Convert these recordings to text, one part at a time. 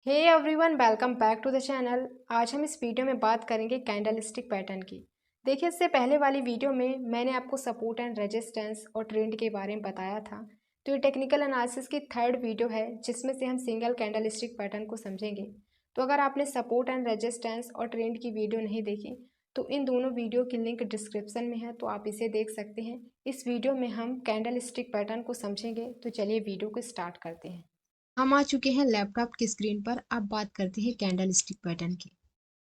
Hey everyone, welcome back to the channel. आज हम इस वीडियो में बात करेंगे कैंडल स्टिक पैटर्न की। देखिए, इससे पहले वाली वीडियो में मैंने आपको सपोर्ट एंड रेजिस्टेंस और ट्रेंड के बारे में बताया था। तो ये टेक्निकल एनालिसिस की थर्ड वीडियो है जिसमें से हम सिंगल कैंडल स्टिक पैटर्न को समझेंगे। तो अगर आपने सपोर्ट एंड रेजिस्टेंस और ट्रेंड की वीडियो नहीं देखी तो इन दोनों वीडियो की लिंक डिस्क्रिप्शन में है, तो आप इसे देख सकते हैं। इस वीडियो में हम कैंडल स्टिक पैटर्न को समझेंगे। तो चलिए वीडियो को स्टार्ट करते हैं। हम आ चुके हैं लैपटॉप की स्क्रीन पर। अब बात करते हैं कैंडल स्टिक पैटर्न की।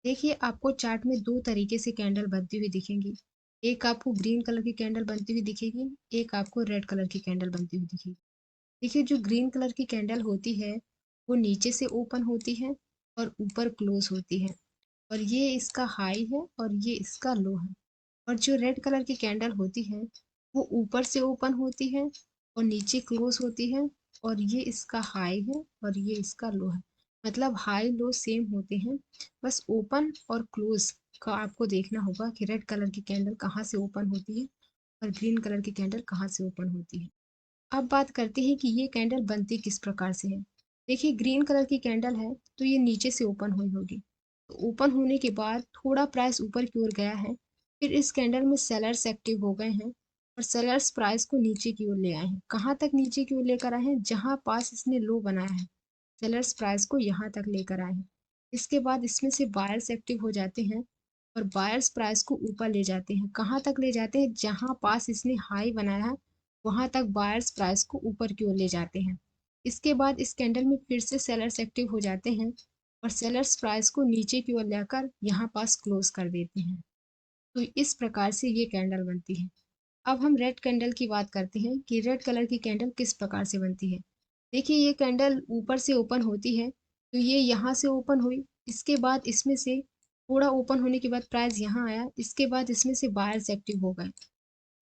देखिए, आपको चार्ट में दो तरीके से कैंडल बनती हुई दिखेंगी। एक आपको ग्रीन कलर की कैंडल बनती हुई दिखेगी, एक आपको रेड कलर की कैंडल बनती हुई दिखेगी। देखिए, जो ग्रीन कलर की कैंडल होती है वो नीचे से ओपन होती है और ऊपर क्लोज होती है, और ये इसका हाई है और ये इसका लो है। और जो रेड कलर की कैंडल होती है वो ऊपर से ओपन होती है और नीचे क्लोज होती है, और ये इसका हाई है और ये इसका लो है। मतलब हाई लो सेम होते हैं, बस ओपन और क्लोज का आपको देखना होगा कि रेड कलर की कैंडल कहाँ से ओपन होती है और ग्रीन कलर की कैंडल कहाँ से ओपन होती है। अब बात करते हैं कि ये कैंडल बनती किस प्रकार से है। देखिए, ग्रीन कलर की कैंडल है तो ये नीचे से ओपन हुई होगी। तो ओपन होने के बाद थोड़ा प्राइस ऊपर की ओर गया है, फिर इस कैंडल में सेलर्स एक्टिव हो गए हैं और सेलर्स प्राइस को नीचे की ओर ले आए हैं। कहाँ तक नीचे की ओर लेकर आए हैं? जहां पास इसने लो बनाया है, सेलर्स प्राइस को यहाँ तक लेकर आए हैं। इसके बाद इसमें से बायर्स एक्टिव हो जाते हैं और बायर्स प्राइस को ऊपर ले जाते हैं। कहाँ तक ले जाते हैं? जहां पास इसने हाई बनाया है वहां तक बायर्स प्राइस को ऊपर की ओर ले जाते हैं। इसके बाद इस कैंडल में फिर से सेलर्स एक्टिव हो जाते हैं और सेलर्स प्राइस को नीचे की ओर लेकर यहाँ पास क्लोज कर देते हैं। तो इस प्रकार से ये कैंडल बनती है। अब हम रेड कैंडल की बात करते हैं कि रेड कलर की कैंडल किस प्रकार से बनती है। देखिए, ये कैंडल ऊपर से ओपन होती है, तो ये यहाँ से ओपन हुई। इसके बाद इसमें से थोड़ा ओपन होने के बाद प्राइस यहाँ आया। इसके बाद इसमें से बायर्स एक्टिव हो गए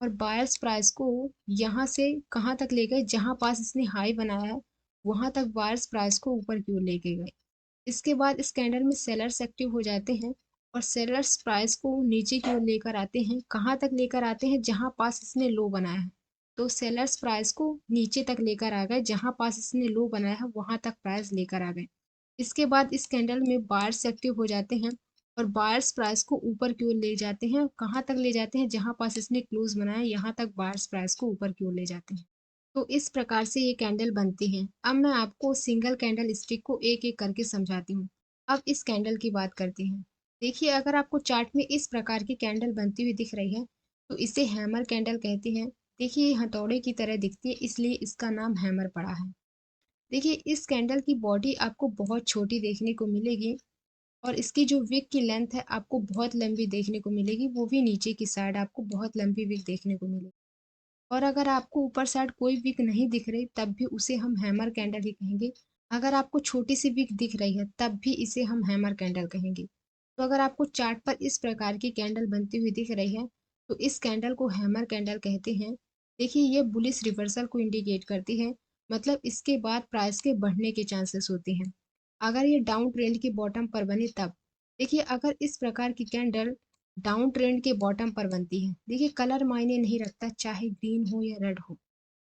और बायर्स प्राइस को यहाँ से कहाँ तक ले गए? जहाँ पास इसने हाई बनाया है वहां तक बायर्स प्राइस को ऊपर की ओर लेके गए। इसके बाद इस कैंडल में सेलर्स एक्टिव हो जाते हैं और सेलर्स प्राइस को नीचे की ओर लेकर आते हैं। कहाँ तक लेकर आते हैं? जहां पास इसने लो बनाया है। तो सेलर्स प्राइस को नीचे तक लेकर आ गए, जहां पास इसने लो बनाया है वहां तक प्राइस लेकर आ गए। इसके बाद इस कैंडल में बायर्स एक्टिव हो जाते हैं और बायर्स प्राइस को ऊपर की ओर ले जाते हैं। कहाँ तक ले जाते हैं? जहां पास इसने क्लोज बनाया यहाँ तक बायर्स प्राइस को ऊपर की ओर ले जाते हैं। तो इस प्रकार से ये कैंडल बनती हैं। अब मैं आपको सिंगल कैंडल स्टिक को एक एक करके समझाती हूँ। अब इस कैंडल की बात करते हैं। देखिए, अगर आपको चार्ट में इस प्रकार की कैंडल बनती हुई दिख रही है तो इसे हैमर कैंडल कहते हैं। देखिए, ये हथौड़े की तरह दिखती है, इसलिए इसका नाम हैमर पड़ा है। देखिए, इस कैंडल की बॉडी आपको बहुत छोटी देखने को मिलेगी और इसकी जो विक की लेंथ है आपको बहुत लंबी देखने को मिलेगी, वो भी नीचे की साइड आपको बहुत लंबी विक देखने को मिलेगी। और अगर आपको ऊपर साइड कोई विक नहीं दिख रही तब भी उसे हम हैमर कैंडल ही कहेंगे। अगर आपको छोटी सी विक दिख रही है तब भी इसे हम हैमर कैंडल कहेंगे। तो अगर आपको चार्ट पर इस प्रकार की कैंडल बनती हुई दिख रही है तो इस कैंडल को हैमर कैंडल कहते हैं। देखिए, ये बुलिश रिवर्सल को इंडिकेट करती है, मतलब इसके बाद प्राइस के बढ़ने के चांसेस होते हैं। अगर ये डाउन ट्रेंड की बॉटम पर बने तब। देखिए, अगर इस प्रकार की कैंडल डाउन ट्रेंड के बॉटम पर बनती है, देखिए कलर मायने नहीं रखता, चाहे ग्रीन हो या रेड हो।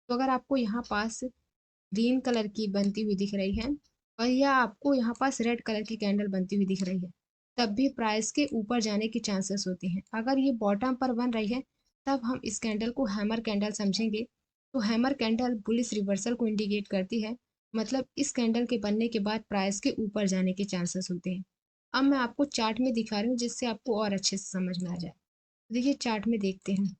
तो अगर आपको यहाँ पास ग्रीन कलर की बनती हुई दिख रही है और या आपको यहाँ पास रेड कलर की कैंडल बनती हुई दिख रही है, तब भी प्राइस के ऊपर जाने के चांसेस होते हैं। अगर ये बॉटम पर बन रही है तब हम इस कैंडल को हैमर कैंडल समझेंगे। तो हैमर कैंडल बुलिश रिवर्सल को इंडिकेट करती है, मतलब इस कैंडल के बनने के बाद प्राइस के ऊपर जाने के चांसेस होते हैं। अब मैं आपको चार्ट में दिखा रही हूँ जिससे आपको और अच्छे से समझ में आ जाए। देखिए, चार्ट में देखते हैं।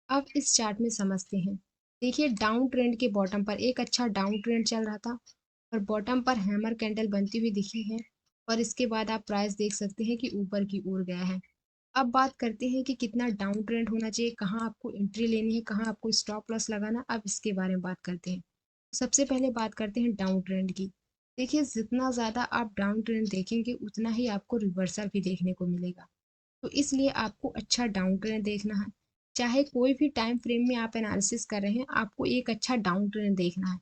अब इस चार्ट में समझते हैं। देखिए, डाउन ट्रेंड के बॉटम पर एक अच्छा डाउन ट्रेंड चल रहा था और बॉटम पर हैमर कैंडल बनती हुई दिखी है और इसके बाद आप प्राइस देख सकते हैं कि ऊपर की ओर गया है। अब बात करते हैं कि कितना डाउन ट्रेंड होना चाहिए, कहाँ आपको एंट्री लेनी है, कहाँ आपको स्टॉप लॉस लगाना। अब इसके बारे में बात करते हैं। सबसे पहले बात करते हैं डाउन ट्रेंड की। देखिए, जितना ज़्यादा आप डाउन ट्रेंड देखेंगे उतना ही आपको रिवर्सल भी देखने को मिलेगा। तो इसलिए आपको अच्छा डाउन ट्रेंड देखना है। चाहे कोई भी टाइम फ्रेम में आप एनालिसिस कर रहे हैं, आपको एक अच्छा डाउन ट्रेंड देखना है।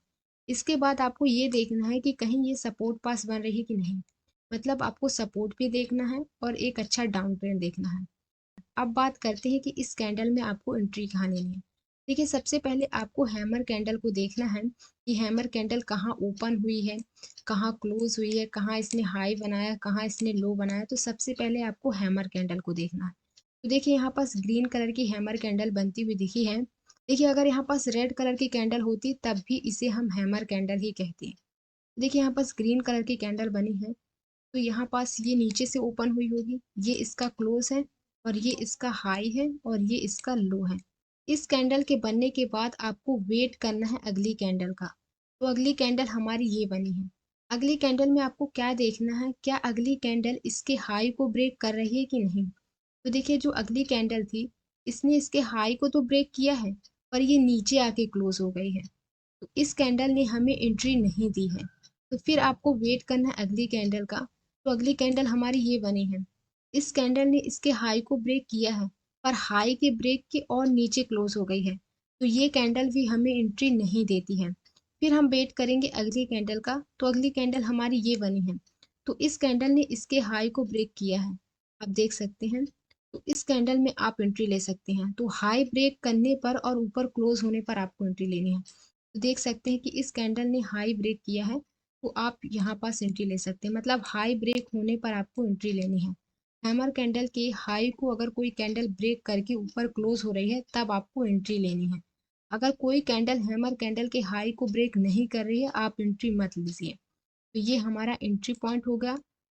इसके बाद आपको ये देखना है कि कहीं ये सपोर्ट पास बन रही है कि नहीं। मतलब आपको सपोर्ट भी देखना है और एक अच्छा डाउन ट्रेंड देखना है। अब बात करते हैं कि इस कैंडल में आपको एंट्री कहाँ लेनी है। देखिए सबसे पहले आपको हैमर कैंडल को देखना है कि हैमर कैंडल कहाँ ओपन हुई है, कहाँ क्लोज हुई है, कहाँ इसने हाई बनाया, कहाँ इसने लो बनाया। तो सबसे पहले आपको हैमर कैंडल को देखना है। तो देखिए यहाँ पास ग्रीन कलर की हैमर कैंडल बनती हुई दिखी है। देखिए अगर यहाँ पास रेड कलर की कैंडल होती तब भी इसे हम हैमर कैंडल ही कहते हैं। देखिए यहाँ पास ग्रीन कलर की कैंडल बनी है, तो यहाँ पास ये नीचे से ओपन हुई होगी, ये इसका क्लोज है और ये इसका हाई है और ये इसका लो है। इस कैंडल के बनने के बाद आपको वेट करना है अगली कैंडल का। तो अगली कैंडल हमारी ये बनी है। अगली कैंडल में आपको क्या देखना है, क्या अगली कैंडल इसके हाई को ब्रेक कर रही है कि नहीं। तो देखिए जो अगली कैंडल थी, इसने इसके हाई को तो ब्रेक किया है, पर ये नीचे आके क्लोज हो गई है। तो इस कैंडल ने हमें एंट्री नहीं दी है। तो फिर आपको वेट करना है अगली कैंडल का। तो अगली कैंडल हमारी ये बनी है। इस कैंडल ने इसके हाई को ब्रेक किया है, पर हाई के ब्रेक के और नीचे क्लोज हो गई है। तो ये कैंडल भी हमें एंट्री नहीं देती है। फिर हम वेट करेंगे अगली कैंडल का। तो अगली कैंडल हमारी ये बनी है। तो इस कैंडल ने इसके हाई को ब्रेक किया है, आप देख सकते हैं। तो इस कैंडल में आप एंट्री ले सकते हैं। तो हाई ब्रेक करने पर और ऊपर क्लोज होने पर आपको एंट्री लेनी है। तो देख सकते हैं कि इस कैंडल ने हाई ब्रेक किया है, तो आप यहाँ पास एंट्री ले सकते हैं। मतलब हाई ब्रेक होने पर आपको एंट्री लेनी है। हैमर कैंडल के हाई को अगर कोई कैंडल ब्रेक करके ऊपर क्लोज हो रही है तब आपको एंट्री लेनी है। अगर कोई कैंडल हैमर कैंडल के हाई को ब्रेक नहीं कर रही है, आप एंट्री मत लीजिए। तो ये हमारा एंट्री पॉइंट हो गया।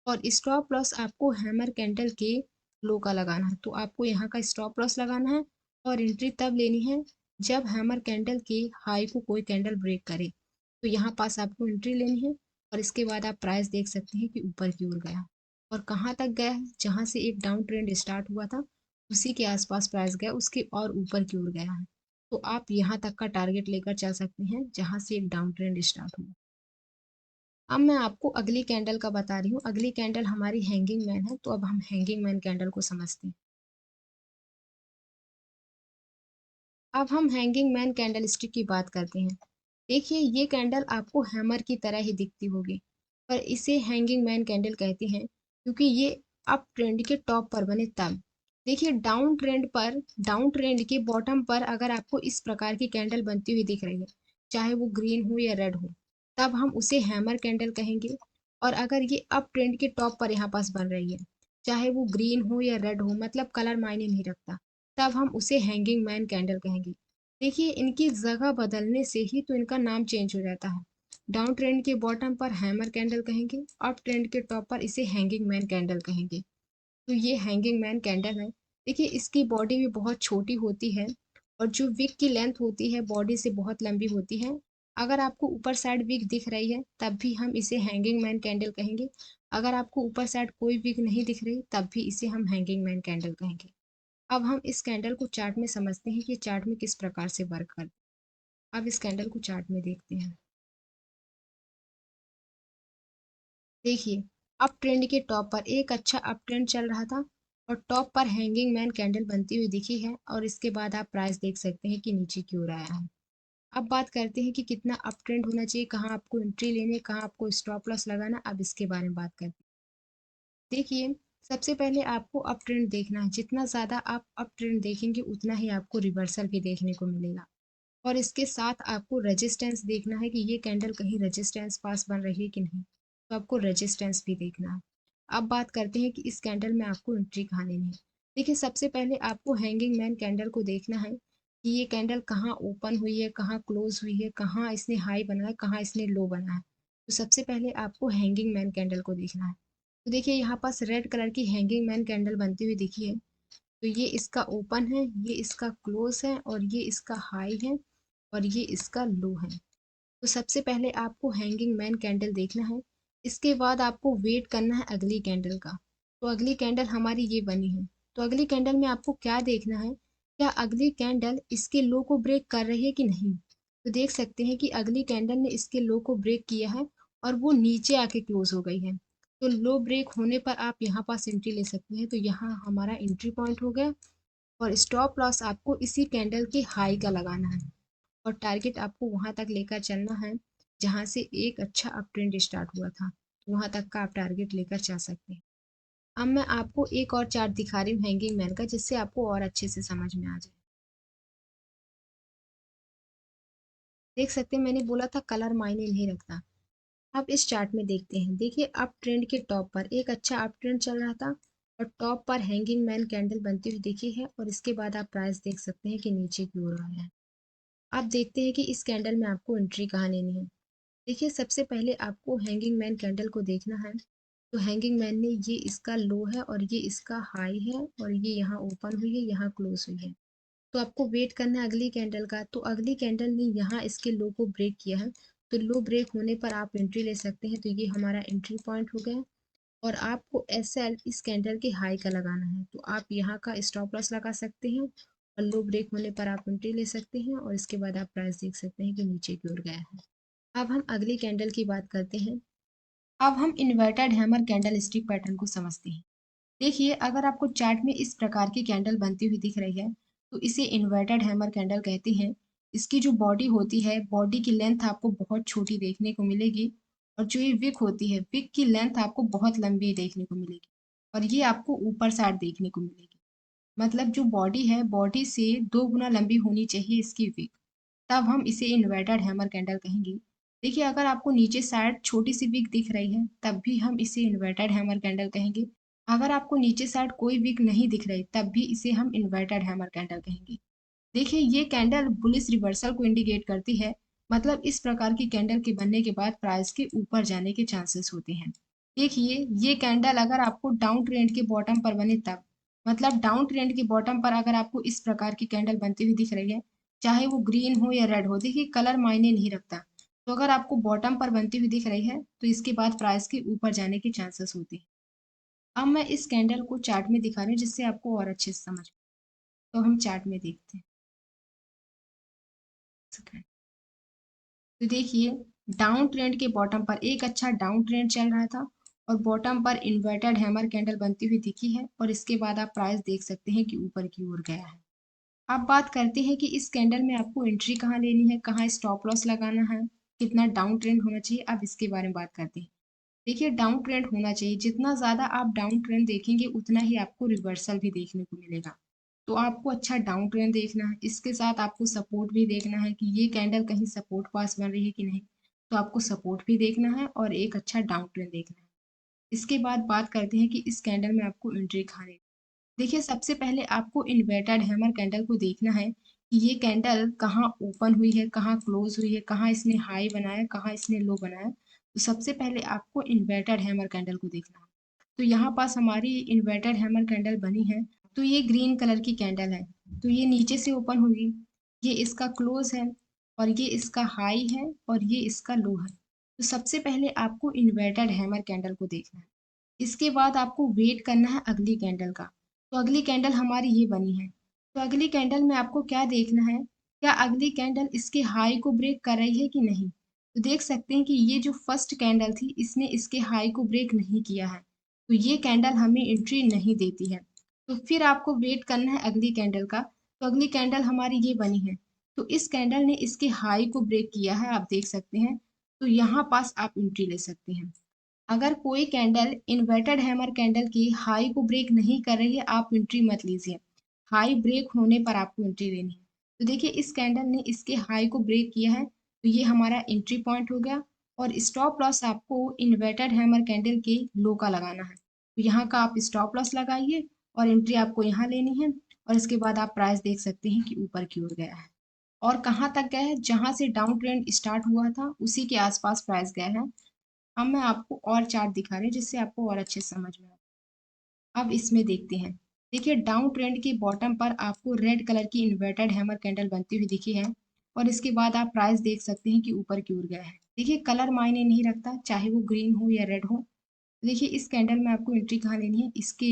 और स्टॉप लॉस आपको हैमर कैंडल के लो का लगाना है। तो आपको यहाँ का स्टॉप लॉस लगाना है और एंट्री तब लेनी है जब हैमर कैंडल के हाई को कोई कैंडल ब्रेक करे। तो यहाँ पास आपको एंट्री लेनी है। और इसके बाद आप प्राइस देख सकते हैं कि ऊपर की ओर गया और कहाँ तक गया है। जहाँ से एक डाउन ट्रेंड स्टार्ट हुआ था उसी के आसपास प्राइस गया, उसके और ऊपर की ओर गया है। तो आप यहाँ तक का टारगेट लेकर चल सकते हैं जहाँ से एक डाउन ट्रेंड स्टार्ट हुआ। अब मैं आपको अगली कैंडल का बता रही हूँ। अगली कैंडल हमारी हैंगिंग मैन है। तो अब हम हैंगिंग मैन कैंडल को समझते हैं। अब हम हैंगिंग मैन कैंडल स्टिक की बात करते हैं। देखिए ये कैंडल आपको हैमर की तरह ही दिखती होगी, पर इसे हैंगिंग मैन कैंडल कहते हैं क्योंकि ये अप ट्रेंड के टॉप पर बने तब। देखिए डाउन ट्रेंड के बॉटम पर अगर आपको इस प्रकार की कैंडल बनती हुई दिख रही है, चाहे वो ग्रीन हो या रेड हो, तब हम उसे हैमर कैंडल कहेंगे। और अगर ये अप ट्रेंड के टॉप पर यहाँ पास बन रही है, चाहे वो ग्रीन हो या रेड हो, मतलब कलर मायने नहीं रखता, तब हम उसे हैंगिंग मैन कैंडल कहेंगे। देखिए इनकी जगह बदलने से ही तो इनका नाम चेंज हो जाता है। डाउन ट्रेंड के बॉटम पर हैमर कैंडल कहेंगे, अप ट्रेंड के टॉप पर इसे हैंगिंग मैन कैंडल कहेंगे। तो ये हैंगिंग मैन कैंडल है। देखिए इसकी बॉडी भी बहुत छोटी होती है और जो विक की लेंथ होती है बॉडी से बहुत लंबी होती है। अगर आपको ऊपर साइड विक दिख रही है तब भी हम इसे हैंगिंग मैन कैंडल कहेंगे। अगर आपको ऊपर साइड कोई विक नहीं दिख रही तब भी इसे हम हैंगिंग मैन कैंडल कहेंगे। अब हम इस कैंडल को चार्ट में समझते हैं कि चार्ट में किस प्रकार से वर्क करता है। अब इस कैंडल को चार्ट में देखते हैं। देखिए अप ट्रेंड के टॉप पर एक अच्छा अप ट्रेंड चल रहा था और टॉप पर हैंगिंग मैन कैंडल बनती हुई दिखी है और इसके बाद आप प्राइस देख सकते हैं कि नीचे की ओर आया है। अब बात करते हैं कि कितना अप ट्रेंड होना चाहिए, कहाँ आपको एंट्री लेनी है, कहाँ आपको स्टॉप लॉस लगाना। अब इसके बारे में बात करते हैं। देखिए सबसे पहले आपको अप ट्रेंड देखना है। जितना ज़्यादा आप अप ट्रेंड देखेंगे उतना ही आपको रिवर्सल भी देखने को मिलेगा। और इसके साथ आपको रेजिस्टेंस देखना है कि ये कैंडल कहीं रेजिस्टेंस पास बन रही है कि नहीं। तो आपको रेजिस्टेंस भी देखना है। अब बात करते हैं कि इस कैंडल में आपको एंट्री कहाँ लेनी है। देखिए सबसे पहले आपको हैंगिंग मैन कैंडल को देखना है कि ये कैंडल कहाँ ओपन हुई है, कहाँ क्लोज हुई है, कहाँ इसने हाई बना है, कहाँ इसने लो बना है। तो सबसे पहले आपको हैंगिंग मैन कैंडल को देखना है। तो देखिए यहाँ पास रेड कलर की हैंगिंग मैन कैंडल बनती हुई दिखी है। तो ये इसका ओपन है, ये इसका क्लोज है और ये इसका हाई है और ये इसका लो है। तो सबसे पहले आपको हैंगिंग मैन कैंडल देखना है। इसके बाद आपको वेट करना है अगली कैंडल का। तो अगली कैंडल हमारी ये बनी है। तो अगली कैंडल में आपको क्या देखना है, क्या अगली कैंडल इसके लो को ब्रेक कर रही है कि नहीं। तो देख सकते हैं कि अगली कैंडल ने इसके लो को ब्रेक किया है और वो नीचे आके क्लोज हो गई है। तो लो ब्रेक होने पर आप यहाँ पास एंट्री ले सकते हैं। तो यहाँ हमारा एंट्री पॉइंट हो गया। और स्टॉप लॉस आपको इसी कैंडल के हाई का लगाना है और टारगेट आपको वहां तक लेकर चलना है जहां से एक अच्छा अप ट्रेंड स्टार्ट हुआ था। तो वहां तक का आप टारगेट लेकर चल सकते हैं। अब मैं आपको एक और चार्ट दिखा रही हूँ हैंगिंग मैन का, जिससे आपको और अच्छे से समझ में आ जाए। देख सकते हैं मैंने बोला था कलर मायने नहीं रखता। अब इस चार्ट में देखते हैं, देखिए अप ट्रेंड के टॉप पर एक अच्छा अप ट्रेंड चल रहा था और टॉप पर हैंगिंग मैन कैंडल बनती हुई दिखी है और इसके बाद आप प्राइस देख सकते हैं कि नीचे की ओर आया है। अब देखते हैं कि इस कैंडल में आपको एंट्री कहाँ लेनी है। देखिए सबसे पहले आपको हैंगिंग मैन कैंडल को देखना है। तो हैंगिंग मैन ने ये इसका लो है और ये इसका हाई है और ये यहाँ ओपन हुई है, यहाँ क्लोज हुई है। तो आपको वेट करना है अगली कैंडल का। तो अगली कैंडल ने यहाँ इसके लो को ब्रेक किया है, तो लो ब्रेक होने पर आप एंट्री ले सकते हैं। तो ये हमारा एंट्री पॉइंट हो गया और आपको एस एल इस कैंडल के हाई का लगाना है। तो आप यहाँ का स्टॉप लॉस लगा सकते हैं और लो ब्रेक होने पर आप एंट्री ले सकते हैं और इसके बाद आप प्राइस देख सकते हैं कि नीचे की ओर गया है। अब हम अगली कैंडल की बात करते हैं। अब हम inverted hammer candle stick pattern को समझते हैं। देखिए अगर आपको चार्ट में इस प्रकार की कैंडल बनती हुई दिख रही है तो इसे इन्वर्टेड हैमर कैंडल कहते हैं। इसकी जो बॉडी होती है, बॉडी की लेंथ आपको बहुत छोटी देखने को मिलेगी और जो ये विक होती है, विक की लेंथ आपको बहुत लंबी देखने को मिलेगी और ये आपको ऊपर साइड देखने को मिलेगी। मतलब जो बॉडी है, बॉडी से 2 गुना लंबी होनी चाहिए इसकी विक, तब हम इसे इन्वर्टेड हैमर कैंडल कहेंगे। देखिए अगर आपको नीचे साइड छोटी सी विक दिख रही है तब भी हम इसे इन्वर्टेड हैमर कैंडल कहेंगे। अगर आपको नीचे साइड कोई विक नहीं दिख रही तब भी इसे हम इन्वर्टेड हैमर कैंडल कहेंगे। देखिए ये कैंडल बुलिश रिवर्सल को इंडिकेट करती है। मतलब इस प्रकार की कैंडल के बनने के बाद प्राइस के ऊपर जाने के चांसेस होते हैं। देखिए ये कैंडल अगर आपको डाउन ट्रेंड के बॉटम पर बने तब, मतलब डाउन ट्रेंड के बॉटम पर अगर आपको इस प्रकार की कैंडल बनती हुई दिख रही है, चाहे वो ग्रीन हो या रेड हो, देखिए कलर मायने नहीं रखता। तो अगर आपको बॉटम पर बनती हुई दिख रही है तो इसके बाद प्राइस के ऊपर जाने के चांसेस होते हैं। अब मैं इस कैंडल को चार्ट में दिखा रही हूँ जिससे आपको और अच्छे से समझ। तो हम चार्ट में देखते हैं। तो देखिए डाउन ट्रेंड के बॉटम पर एक अच्छा डाउन ट्रेंड चल रहा था और बॉटम पर इन्वर्टेड हैमर कैंडल बनती हुई दिखी है और इसके बाद आप प्राइस देख सकते हैं कि ऊपर की ओर गया है। अब बात करते हैं कि इस कैंडल में आपको एंट्री कहाँ लेनी है, कहाँ स्टॉप लॉस लगाना है, कितना डाउन ट्रेंड होना चाहिए। अब इसके बारे में बात करते हैं। देखिए डाउन ट्रेंड होना चाहिए, जितना ज़्यादा आप डाउन ट्रेंड देखेंगे उतना ही आपको रिवर्सल भी देखने को मिलेगा। तो आपको अच्छा डाउन ट्रेंड देखना है, इसके साथ आपको सपोर्ट भी देखना है कि ये कैंडल कहीं सपोर्ट पास बन रही है कि नहीं। तो आपको सपोर्ट भी देखना है और एक अच्छा डाउन ट्रेंड देखना है। इसके बाद बात करते हैं कि इस कैंडल में आपको एंट्री कहाँ लेनी है। देखिए सबसे पहले आपको इन्वर्टेड हैमर कैंडल को देखना है कि ये कैंडल कहाँ ओपन हुई है, कहाँ क्लोज हुई है, कहाँ इसने हाई बनाया, कहाँ इसने लो बनाया। तो सबसे पहले आपको इन्वर्टेड हैमर कैंडल को देखना है। तो यहाँ पास हमारी इन्वर्टेड हैमर कैंडल बनी है। तो ये ग्रीन कलर की कैंडल है। तो ये नीचे से ओपन होगी, ये इसका क्लोज है और ये इसका हाई है और ये इसका लो है। तो सबसे पहले आपको इन्वर्टेड हैमर कैंडल को देखना है। इसके बाद आपको वेट करना है अगली कैंडल का। तो अगली कैंडल हमारी ये बनी है। तो अगली कैंडल में आपको क्या देखना है, क्या अगली कैंडल इसके हाई को ब्रेक कर रही है कि नहीं। तो देख सकते हैं कि ये जो फर्स्ट कैंडल थी इसने इसके हाई को ब्रेक नहीं किया है, तो ये कैंडल हमें एंट्री नहीं देती है। तो फिर आपको वेट करना है अगली कैंडल का। तो अगली कैंडल हमारी ये बनी है। तो इस कैंडल ने इसके हाई को ब्रेक किया है, आप देख सकते हैं। तो यहाँ पास आप एंट्री ले सकते हैं। अगर कोई कैंडल इन्वर्टेड हैमर कैंडल की हाई को ब्रेक नहीं कर रही है, आप एंट्री मत लीजिए। हाई ब्रेक होने पर आपको एंट्री लेनी है। तो देखिए इस कैंडल ने इसके हाई को ब्रेक किया है, तो ये हमारा एंट्री पॉइंट हो गया। और स्टॉप लॉस आपको इन्वर्टेड हैमर कैंडल के लो का लगाना है। तो यहाँ का आप स्टॉप लॉस लगाइए और एंट्री आपको यहाँ लेनी है और इसके बाद आप प्राइस देख सकते हैं कि ऊपर की ओर गया है और कहाँ तक गया है, जहाँ से डाउन ट्रेंड स्टार्ट हुआ था उसी के आसपास प्राइस गया है। अब मैं आपको और चार्ट दिखा रही हूँ जिससे आपको और अच्छे से समझ में आए। अब इसमें देखते हैं। देखिए डाउन ट्रेंड के बॉटम पर आपको रेड कलर की इन्वर्टेड हैमर कैंडल बनती हुई दिखी है और इसके बाद आप प्राइस देख सकते हैं कि ऊपर की ओर गया है। देखिए कलर मायने नहीं रखता, चाहे वो ग्रीन हो या रेड हो। देखिए इस कैंडल में आपको एंट्री कहाँ लेनी है, इसके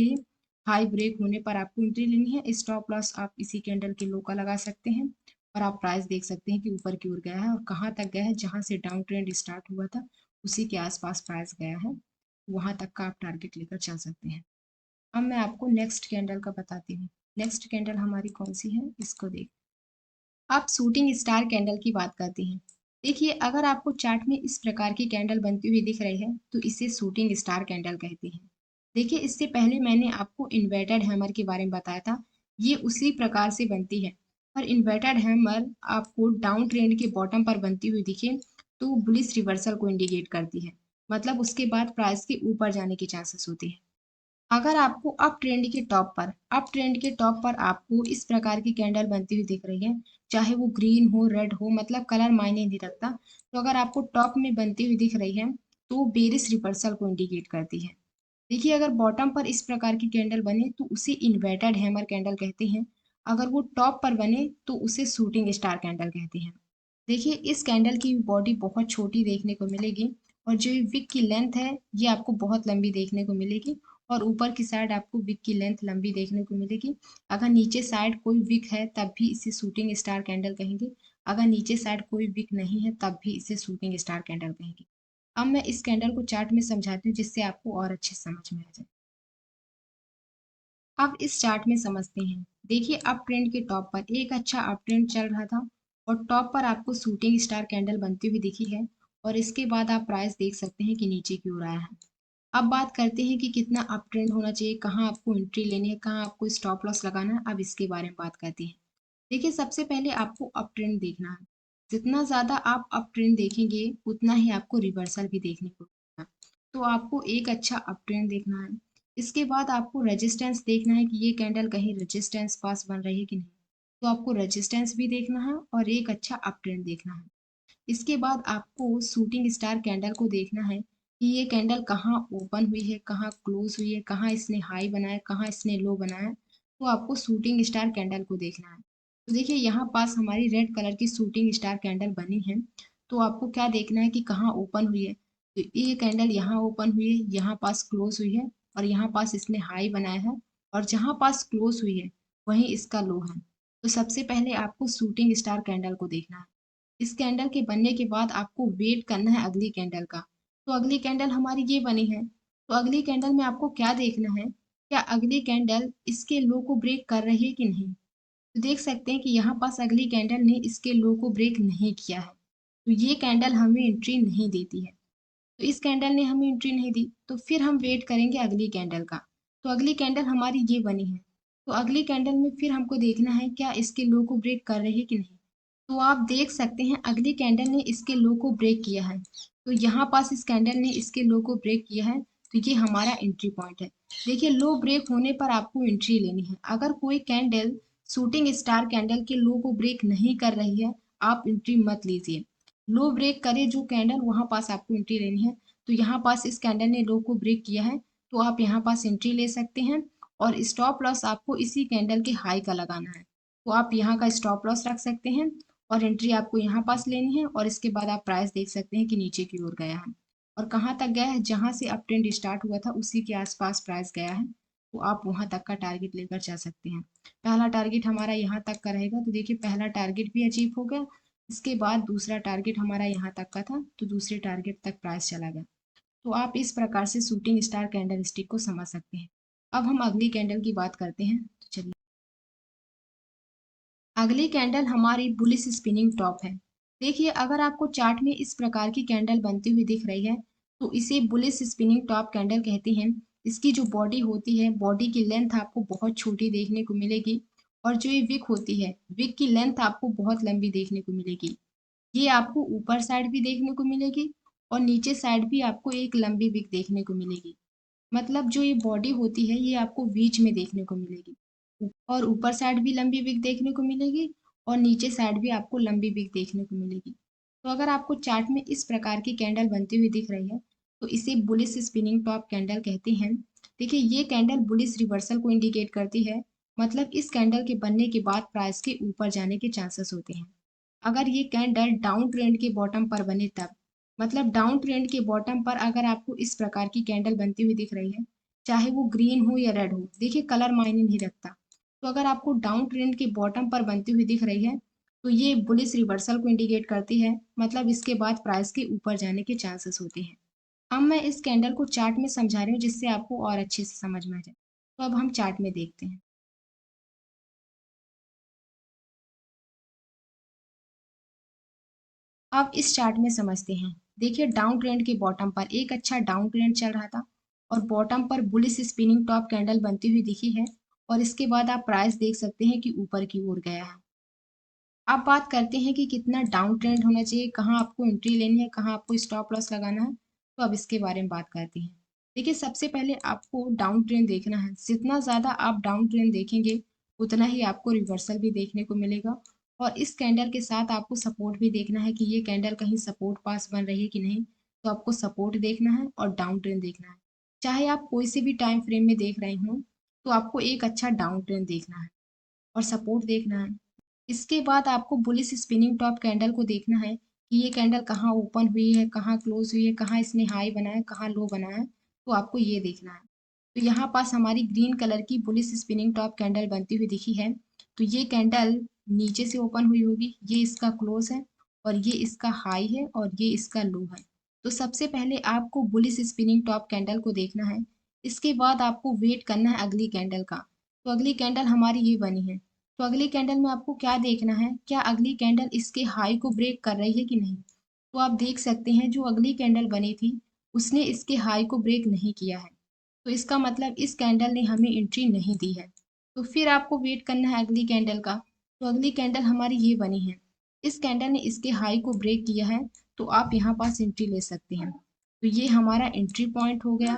हाई ब्रेक होने पर आपको एंट्री लेनी है। स्टॉप लॉस आप इसी कैंडल के लो का लगा सकते हैं और आप प्राइस देख सकते हैं कि ऊपर की ओर गया है और कहाँ तक गया है, जहाँ से डाउन ट्रेंड स्टार्ट हुआ था उसी के आसपास प्राइस गया है। वहां तक का आप टारगेट लेकर चल सकते हैं। अब मैं आपको नेक्स्ट कैंडल का बताती हूँ। नेक्स्ट कैंडल हमारी कौन सी है, इसको देख। आप शूटिंग स्टार कैंडल की बात करते हैं। देखिए अगर आपको चार्ट में इस प्रकार की कैंडल बनती हुई दिख रही है तो इसे शूटिंग स्टार कैंडल कहते हैं। देखिए इससे पहले मैंने आपको इन्वर्टेड हैमर के बारे में बताया था, ये उसी प्रकार से बनती है। और इन्वर्टेड हैमर आपको डाउन ट्रेंड के बॉटम पर बनती हुई दिखे तो बुलिश रिवर्सल को इंडिकेट करती है, मतलब उसके बाद प्राइस के ऊपर जाने के चांसेस होते हैं। अगर आपको अप ट्रेंड के टॉप पर आपको इस प्रकार की कैंडल बनती हुई दिख रही है, चाहे वो ग्रीन हो रेड हो, मतलब कलर मायने नहीं रखता, तो अगर आपको टॉप में बनती हुई दिख रही है तो बेरिश रिवर्सल को इंडिकेट करती है। देखिए, अगर बॉटम पर इस प्रकार की कैंडल बने तो उसे इन्वर्टेड हैमर कैंडल कहते हैं। अगर वो टॉप पर बने तो उसे शूटिंग स्टार कैंडल कहते हैं। देखिए, इस कैंडल की बॉडी बहुत छोटी देखने को मिलेगी और जो ये विक की लेंथ है ये आपको बहुत लंबी देखने को मिलेगी और ऊपर की साइड आपको विक की लेंथ लंबी देखने को मिलेगी। अगर नीचे साइड कोई विक है तब भी इसे शूटिंग स्टार कैंडल कहेंगे। अगर नीचे साइड कोई विक नहीं है तब भी इसे शूटिंग स्टार कैंडल कहेंगे। अब मैं इस कैंडल को चार्ट में समझाती हूँ जिससे आपको और अच्छे समझ में आ जाए। अब इस चार्ट में समझते हैं। देखिए, अप ट्रेंड के टॉप पर एक अच्छा अप ट्रेंड चल रहा था और टॉप पर आपको शूटिंग स्टार कैंडल बनती हुई दिखी है और इसके बाद आप प्राइस देख सकते हैं कि नीचे की ओर आया है। अब बात करते हैं कि कितना अप ट्रेंड होना चाहिए, कहाँ आपको एंट्री लेनी है, कहाँ आपको स्टॉप लॉस लगाना है। अब इसके बारे में बात करते हैं। देखिए, सबसे पहले आपको अप ट्रेंड देखना है। जितना ज़्यादा आप अप ट्रेंड देखेंगे उतना ही आपको रिवर्सल भी देखने को मिलेगा। तो आपको एक अच्छा अप ट्रेंड देखना है। इसके बाद आपको रेजिस्टेंस देखना है कि ये कैंडल कहीं रेजिस्टेंस पास बन रही है कि नहीं। तो आपको रेजिस्टेंस भी देखना है और एक अच्छा अप ट्रेंड देखना है। इसके बाद आपको शूटिंग स्टार कैंडल को देखना है कि ये कैंडल कहाँ ओपन हुई है, कहाँ क्लोज हुई है, कहाँ इसने हाई बनाया, कहाँ इसने लो बनाया। तो आपको शूटिंग स्टार कैंडल को देखना है। तो देखिए, यहाँ पास हमारी रेड कलर की शूटिंग स्टार कैंडल बनी है। तो आपको क्या देखना है कि कहाँ ओपन हुई है। तो ये कैंडल यहाँ ओपन हुई है, यहाँ पास क्लोज हुई है और यहाँ पास इसने हाई बनाया है और जहाँ पास क्लोज हुई है वहीं इसका लो है। तो सबसे पहले आपको शूटिंग स्टार कैंडल को देखना है। इस कैंडल के बनने के बाद आपको वेट करना है अगली कैंडल का। तो अगली कैंडल हमारी ये बनी है। तो अगली कैंडल में आपको क्या देखना है, क्या अगली कैंडल इसके लो को ब्रेक कर रही है कि नहीं। तो देख सकते हैं कि यहाँ पास अगली कैंडल ने इसके लो को ब्रेक नहीं किया है, तो ये कैंडल हमें एंट्री नहीं देती है। तो इस कैंडल ने हमें एंट्री नहीं दी तो फिर हम वेट करेंगे अगली कैंडल का। तो अगली कैंडल हमारी ये बनी है। तो अगली कैंडल में फिर हमको देखना है क्या इसके लो को ब्रेक कर रही है कि नहीं। तो आप देख सकते हैं अगली कैंडल ने इसके लो को ब्रेक किया है। तो यहाँ पास इस कैंडल ने इसके लो को ब्रेक किया है, तो ये हमारा एंट्री पॉइंट है। देखिए, लो ब्रेक होने पर आपको एंट्री लेनी है। अगर कोई कैंडल शूटिंग स्टार कैंडल के लो को ब्रेक नहीं कर रही है, आप एंट्री मत लीजिए। लो ब्रेक करे जो कैंडल, वहां पास आपको एंट्री लेनी है। तो यहाँ पास इस कैंडल ने लो को ब्रेक किया है, तो आप यहाँ पास एंट्री ले सकते हैं और स्टॉप लॉस आपको इसी कैंडल के हाई का लगाना है। तो आप यहाँ का स्टॉप लॉस रख सकते हैं और एंट्री आपको यहाँ पास लेनी है और इसके बाद आप प्राइस देख सकते हैं कि नीचे की ओर गया है और कहाँ तक गया है। जहाँ से अप ट्रेंड स्टार्ट हुआ था उसी के आसपास प्राइस गया है। तो आप वहां तक का टारगेट लेकर जा सकते हैं। पहला टारगेट हमारा यहाँ तक का रहेगा। तो देखिए, पहला टारगेट भी अचीव हो गया। इसके बाद दूसरा टारगेट हमारा यहाँ तक का था, तो दूसरे टारगेट तक प्राइस चला गया। तो आप इस प्रकार से शूटिंग स्टार कैंडल स्टिक को समझ सकते हैं। अब हम अगली कैंडल की बात करते हैं। तो चलिए, अगली कैंडल हमारी बुलिश स्पिनिंग टॉप है। देखिए, अगर आपको चार्ट में इस प्रकार की कैंडल बनती हुई दिख रही है तो इसे बुलिश स्पिनिंग टॉप कैंडल कहते हैं। इसकी जो बॉडी होती है, बॉडी की लेंथ आपको बहुत छोटी देखने को मिलेगी और जो ये विक होती है, विक की लेंथ आपको बहुत लंबी देखने को मिलेगी। ये आपको ऊपर साइड भी देखने को मिलेगी और नीचे साइड भी आपको एक लंबी विक देखने को मिलेगी। मतलब जो ये बॉडी होती है ये आपको बीच में देखने को मिलेगी और ऊपर साइड भी लंबी विक देखने को मिलेगी और नीचे साइड भी आपको लंबी विक देखने को मिलेगी। तो अगर आपको चार्ट में इस प्रकार की कैंडल बनती हुई दिख रही है तो इसे बुलिश स्पिनिंग टॉप कैंडल कहते हैं। देखिए, ये कैंडल बुलिश रिवर्सल को इंडिकेट करती है, मतलब इस कैंडल के बनने के बाद प्राइस के ऊपर जाने के चांसेस होते हैं। अगर ये कैंडल डाउन ट्रेंड के बॉटम पर बने तब, मतलब डाउन ट्रेंड के बॉटम पर अगर आपको इस प्रकार की कैंडल बनती हुई दिख रही है, चाहे वो ग्रीन हो या रेड हो, देखिए कलर मायने नहीं रखता। तो अगर आपको डाउन ट्रेंड के बॉटम पर बनती हुई दिख रही है तो ये बुलिश रिवर्सल को इंडिकेट करती है, मतलब इसके बाद प्राइस के ऊपर जाने के चांसेस होते हैं। अब मैं इस कैंडल को चार्ट में समझा रही हूँ जिससे आपको और अच्छे से समझ में आ जाए। तो अब हम चार्ट में देखते हैं। अब इस चार्ट में समझते हैं। देखिए, डाउन ट्रेंड के बॉटम पर एक अच्छा डाउन ट्रेंड चल रहा था और बॉटम पर बुलिश स्पिनिंग टॉप कैंडल बनती हुई दिखी है और इसके बाद आप प्राइस देख सकते हैं कि ऊपर की ओर गया है। अब बात करते हैं कि कितना डाउन ट्रेंड होना चाहिए, कहाँ आपको एंट्री लेनी है, कहाँ आपको स्टॉप लॉस लगाना है। तो अब इसके बारे में बात करते हैं। देखिए, सबसे पहले आपको डाउन ट्रेंड देखना है। जितना ज़्यादा आप डाउन ट्रेंड देखेंगे उतना ही आपको रिवर्सल भी देखने को मिलेगा। और इस कैंडल के साथ आपको सपोर्ट भी देखना है कि ये कैंडल कहीं सपोर्ट पास बन रही है कि नहीं। तो आपको सपोर्ट देखना है और डाउन ट्रेंड देखना है। चाहे आप कोई से भी टाइम फ्रेम में देख रहे हों, तो आपको एक अच्छा डाउन ट्रेंड देखना है और सपोर्ट देखना है। इसके बाद आपको बुलिश स्पिनिंग टॉप कैंडल को देखना है कि ये कैंडल कहाँ ओपन हुई है, कहाँ क्लोज हुई है, कहाँ इसने हाई बनाया, कहाँ लो बनाया। तो आपको ये देखना है। तो यहाँ पास हमारी ग्रीन कलर की बुलिश स्पिनिंग टॉप कैंडल बनती हुई दिखी है। तो ये कैंडल नीचे से ओपन हुई होगी, ये इसका क्लोज है और ये इसका हाई है और ये इसका लो है। तो सबसे पहले आपको बुलिश स्पिनिंग टॉप कैंडल को देखना है। इसके बाद आपको वेट करना है अगली कैंडल का। तो अगली कैंडल हमारी ये बनी है। तो अगली कैंडल में आपको क्या देखना है, क्या अगली कैंडल इसके हाई को ब्रेक कर रही है कि नहीं। तो आप देख सकते हैं जो अगली कैंडल बनी थी उसने इसके हाई को ब्रेक नहीं किया है। तो इसका मतलब इस कैंडल ने हमें एंट्री नहीं दी है। तो फिर आपको वेट करना है अगली कैंडल का। तो अगली कैंडल हमारी ये बनी है। इस कैंडल ने इसके हाई को ब्रेक किया है, तो आप यहाँ पास एंट्री ले सकते हैं। तो ये हमारा एंट्री पॉइंट हो गया।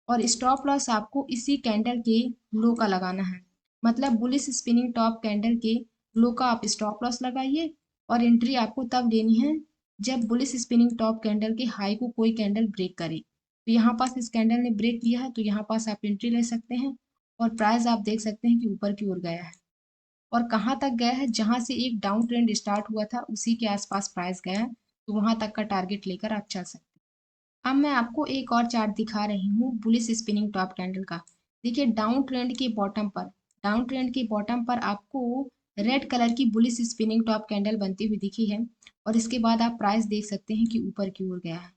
और स्टॉप लॉस आपको इसी कैंडल के लो का लगाना है। मतलब बुलिश स्पिनिंग टॉप कैंडल के लो का आप स्टॉप लॉस लगाइए और एंट्री आपको तब लेनी है जब बुलिश स्पिनिंग टॉप कैंडल के हाई को कोई कैंडल ब्रेक करे। तो यहाँ पास इस कैंडल ने ब्रेक किया है, तो यहाँ पास आप एंट्री ले सकते हैं। और प्राइस आप देख सकते हैं कि ऊपर की ओर गया है और कहाँ तक गया है, जहाँ से एक डाउन ट्रेंड स्टार्ट हुआ था उसी के आसपास प्राइस गया है। तो वहां तक का टारगेट लेकर आप चल सकते हैं। अब मैं आपको एक और चार्ट दिखा रही हूँ बुलिश स्पिनिंग टॉप कैंडल का। देखिए, डाउन ट्रेंड के बॉटम पर आपको रेड कलर की बुलिश स्पिनिंग टॉप कैंडल बनती हुई दिखी है। और इसके बाद आप प्राइस देख सकते हैं कि ऊपर की ओर गया है।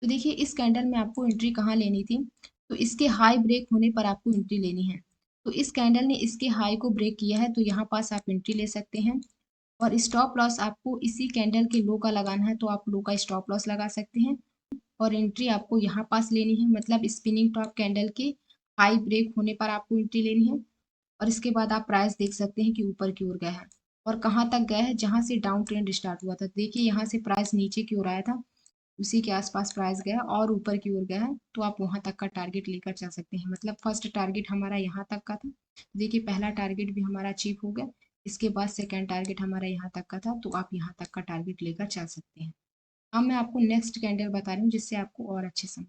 तो देखिए, इस कैंडल में आपको एंट्री कहाँ लेनी थी। तो इसके हाई ब्रेक होने पर आपको एंट्री लेनी है। तो इस कैंडल ने इसके हाई को ब्रेक किया है, तो यहाँ पास आप एंट्री ले सकते हैं। और स्टॉप लॉस आपको इसी कैंडल के लो का लगाना है, तो आप लो का स्टॉप लॉस लगा सकते हैं। और एंट्री आपको यहाँ पास लेनी है, मतलब स्पिनिंग टॉप कैंडल के हाई ब्रेक होने पर आपको एंट्री लेनी है। और इसके बाद आप प्राइस देख सकते हैं कि ऊपर की ओर गया है और कहाँ तक गया है, जहाँ से डाउन ट्रेंड स्टार्ट हुआ था। देखिए, यहाँ से प्राइस नीचे की ओर आया था, उसी के आसपास प्राइस गया और ऊपर की ओर गया है। तो आप वहां तक का टारगेट लेकर चल सकते हैं। मतलब फर्स्ट टारगेट हमारा यहाँ तक का था। देखिए, पहला टारगेट भी हमारा अचीव हो गया। इसके बाद सेकंड टारगेट हमारा यहाँ तक का था, तो आप यहाँ तक का टारगेट लेकर चल सकते हैं। अब मैं आपको नेक्स्ट कैंडल बता रही हूँ जिससे आपको और अच्छे समझ।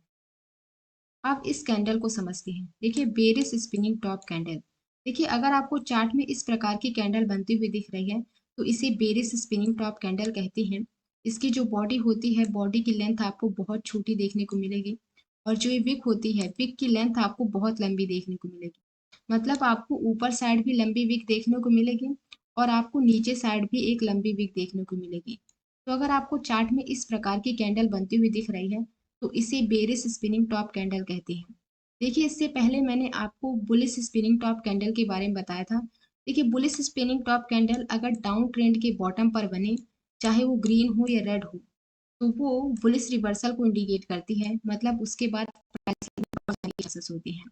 आप इस कैंडल को समझते हैं। देखिए, बेरिस स्पिनिंग टॉप कैंडल। देखिए, अगर आपको चार्ट में इस प्रकार की कैंडल बनती हुई दिख रही है तो इसे बेरिस स्पिनिंग टॉप कैंडल कहते हैं। इसकी जो बॉडी होती है, बॉडी की लेंथ आपको बहुत छोटी देखने को मिलेगी। और जो ये विक होती है, विक की लेंथ आपको बहुत लंबी देखने को मिलेगी। मतलब आपको ऊपर साइड भी लंबी विक देखने को मिलेगी और आपको नीचे साइड भी एक लंबी विक देखने को मिलेगी। तो अगर आपको चार्ट में इस प्रकार की कैंडल बनती हुई दिख रही है तो इसे बेरिस स्पिनिंग टॉप कैंडल कहते हैं। देखिए, इससे पहले मैंने आपको बुलिश स्पिनिंग टॉप कैंडल के बारे में बताया था। देखिए, बुलिश स्पिनिंग टॉप कैंडल अगर डाउन ट्रेंड के बॉटम पर बने, चाहे वो ग्रीन हो या रेड हो, तो वो बुलिश रिवर्सल को इंडिकेट करती है। मतलब उसके बाद चांसेस होती हैं।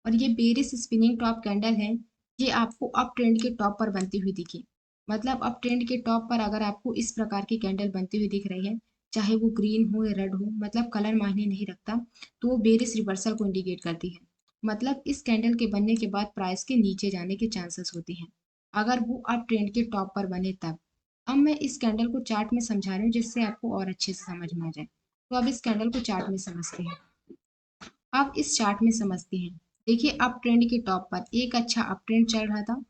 और ये बेरिस स्पिनिंग टॉप कैंडल है, ये आपको अप ट्रेंड के टॉप पर बनती हुई दिखी। मतलब अप ट्रेंड के टॉप पर अगर आपको इस प्रकार की कैंडल बनती हुई दिख रही है, चाहे वो ग्रीन हो या रेड हो, मतलब कलर मायने नहीं रखता, तो वो बेरिस रिवर्सल को इंडिकेट करती है। मतलब इस कैंडल के बनने के बाद प्राइस के नीचे जाने के चांसेस होते हैं, अगर वो अप ट्रेंड के टॉप पर बने तब। अब मैं इस कैंडल को चार्ट में समझा रही हूँ जिससे आपको और अच्छे से समझ में आ जाए। तो अब इस कैंडल को चार्ट में समझते हैं। आप इस चार्ट में समझते हैं। देखिए, अप ट्रेंड के टॉप पर एक अच्छा अप ट्रेंड चल रहा था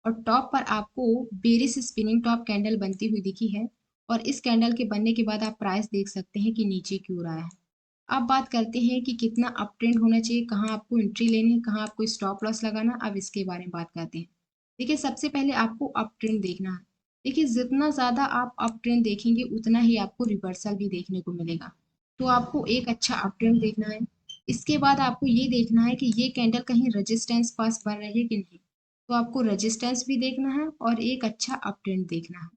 और टॉप पर आपको बेरिस स्पिनिंग टॉप कैंडल बनती हुई दिखी है। और इस कैंडल के बनने के बाद आप प्राइस देख सकते हैं कि नीचे क्यों आया है। अब बात करते हैं कि कितना अप ट्रेंड होना चाहिए, कहाँ आपको एंट्री लेनी है, कहाँ आपको स्टॉप लॉस लगाना। अब इसके बारे में बात करते हैं। देखिए, सबसे पहले आपको अप ट्रेंड देखना है। देखिए, जितना ज़्यादा आप अप ट्रेंड देखेंगे उतना ही आपको रिवर्सल भी देखने को मिलेगा। तो आपको एक अच्छा अप ट्रेंड देखना है। इसके बाद आपको ये देखना है कि ये कैंडल कहीं रेजिस्टेंस पास बन रही है कि नहीं। तो आपको रेजिस्टेंस भी देखना है और एक अच्छा अप ट्रेंड देखना है।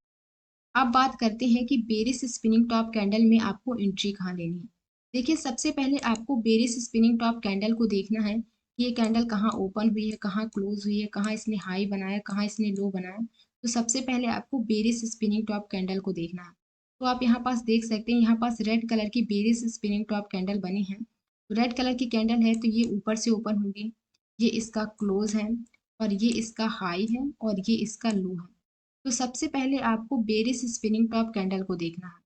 अब बात करते हैं कि बेरिस स्पिनिंग टॉप कैंडल में आपको एंट्री कहाँ लेनी है। देखिए, सबसे पहले आपको बेरिस स्पिनिंग टॉप कैंडल को देखना है कि ये कैंडल कहाँ ओपन हुई है, कहाँ क्लोज हुई है, कहाँ इसने हाई बनाया, कहाँ इसने लो बनाया। तो सबसे पहले आपको बेरिस स्पिनिंग टॉप कैंडल को देखना है। तो आप यहाँ पास देख सकते हैं, यहाँ पास रेड कलर की बेरिस स्पिनिंग टॉप कैंडल बनी है। तो रेड कलर की कैंडल है तो ये ऊपर से ओपन होगी, ये इसका क्लोज है और ये इसका हाई है और ये इसका लो है। तो सबसे पहले आपको बेरिस स्पिनिंग टॉप कैंडल को देखना है।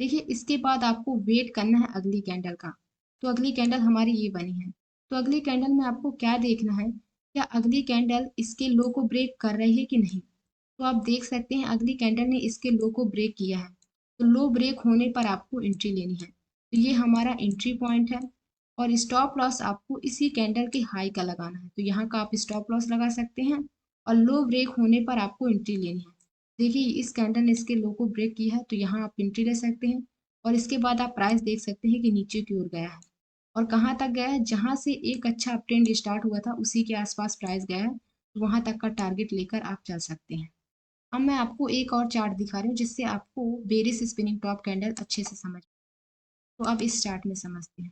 देखिए इसके बाद आपको वेट करना है अगली कैंडल का। तो अगली कैंडल हमारी ये बनी है। तो अगली कैंडल में आपको क्या देखना है, क्या अगली कैंडल इसके लो को ब्रेक कर रही है कि नहीं। तो आप देख सकते हैं अगली कैंडल ने इसके लो को ब्रेक किया है, तो लो ब्रेक होने पर आपको एंट्री लेनी है। तो ये हमारा एंट्री पॉइंट है और स्टॉप लॉस आपको इसी कैंडल के हाई का लगाना है। तो यहाँ का आप स्टॉप लॉस लगा सकते हैं और लो ब्रेक होने पर आपको एंट्री लेनी है। देखिए इस कैंडल ने इसके लो को ब्रेक किया है तो यहाँ आप एंट्री ले सकते हैं और इसके बाद आप प्राइस देख सकते हैं कि नीचे की ओर गया है और कहाँ तक गया है, जहाँ से एक अच्छा अप ट्रेंड स्टार्ट हुआ था उसी के आसपास प्राइस गया है। तो वहां तक का टारगेट लेकर आप चल सकते हैं। अब मैं आपको एक और चार्ट दिखा रही हूँ जिससे आपको बेरिस स्पिनिंग टॉप कैंडल अच्छे से समझ। तो अब इस चार्ट में समझते हैं।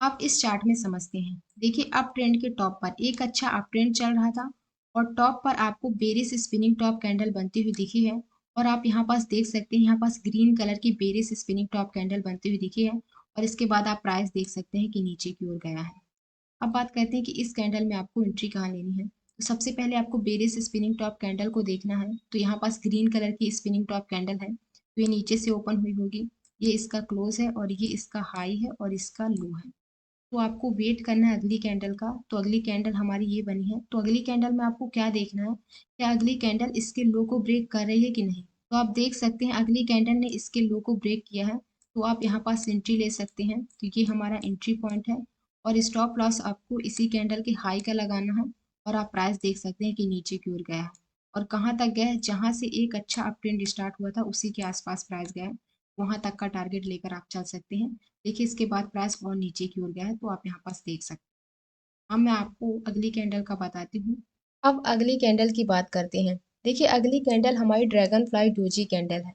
आप इस चार्ट में समझते हैं, देखिए अप ट्रेंड के टॉप पर एक अच्छा अप ट्रेंड चल रहा था और टॉप पर आपको बेरिस स्पिनिंग टॉप कैंडल बनती हुई दिखी है और आप यहाँ पास देख सकते हैं, यहाँ पास ग्रीन कलर की बेरिस स्पिनिंग टॉप कैंडल बनती हुई दिखी है और इसके बाद आप प्राइस देख सकते हैं कि नीचे की ओर गया है। अब बात करते हैं कि इस कैंडल में आपको एंट्री कहाँ लेनी है। तो सबसे पहले आपको बेरिस स्पिनिंग टॉप कैंडल को देखना है। तो यहाँ पास ग्रीन कलर की स्पिनिंग टॉप कैंडल है, तो ये नीचे से ओपन हुई होगी, ये इसका क्लोज है और ये इसका हाई है और इसका लो है। तो आपको वेट करना है अगली कैंडल का। तो अगली कैंडल हमारी ये बनी है। तो अगली कैंडल में आपको क्या देखना है, क्या अगली कैंडल इसके लो को ब्रेक कर रही है कि नहीं। तो आप देख सकते हैं अगली कैंडल ने इसके लो को ब्रेक किया है, तो आप यहाँ पास एंट्री ले सकते हैं। तो ये हमारा एंट्री पॉइंट है और स्टॉप लॉस आपको इसी कैंडल के हाई का लगाना है और आप प्राइस देख सकते हैं कि नीचे की ओर गया है और कहाँ तक गया है, जहाँ से एक अच्छा अप ट्रेंड स्टार्ट हुआ था उसी के आसपास प्राइस गया है। वहां तक का टारगेट लेकर आप चल सकते हैं। देखिए इसके बाद प्राइस और नीचे की ओर गया है तो आप यहाँ पास देख सकते हैं। अब मैं आपको अगली कैंडल का बताती हूँ। अब अगली कैंडल की बात करते हैं। देखिए अगली कैंडल हमारी ड्रैगन फ्लाई डोजी कैंडल है।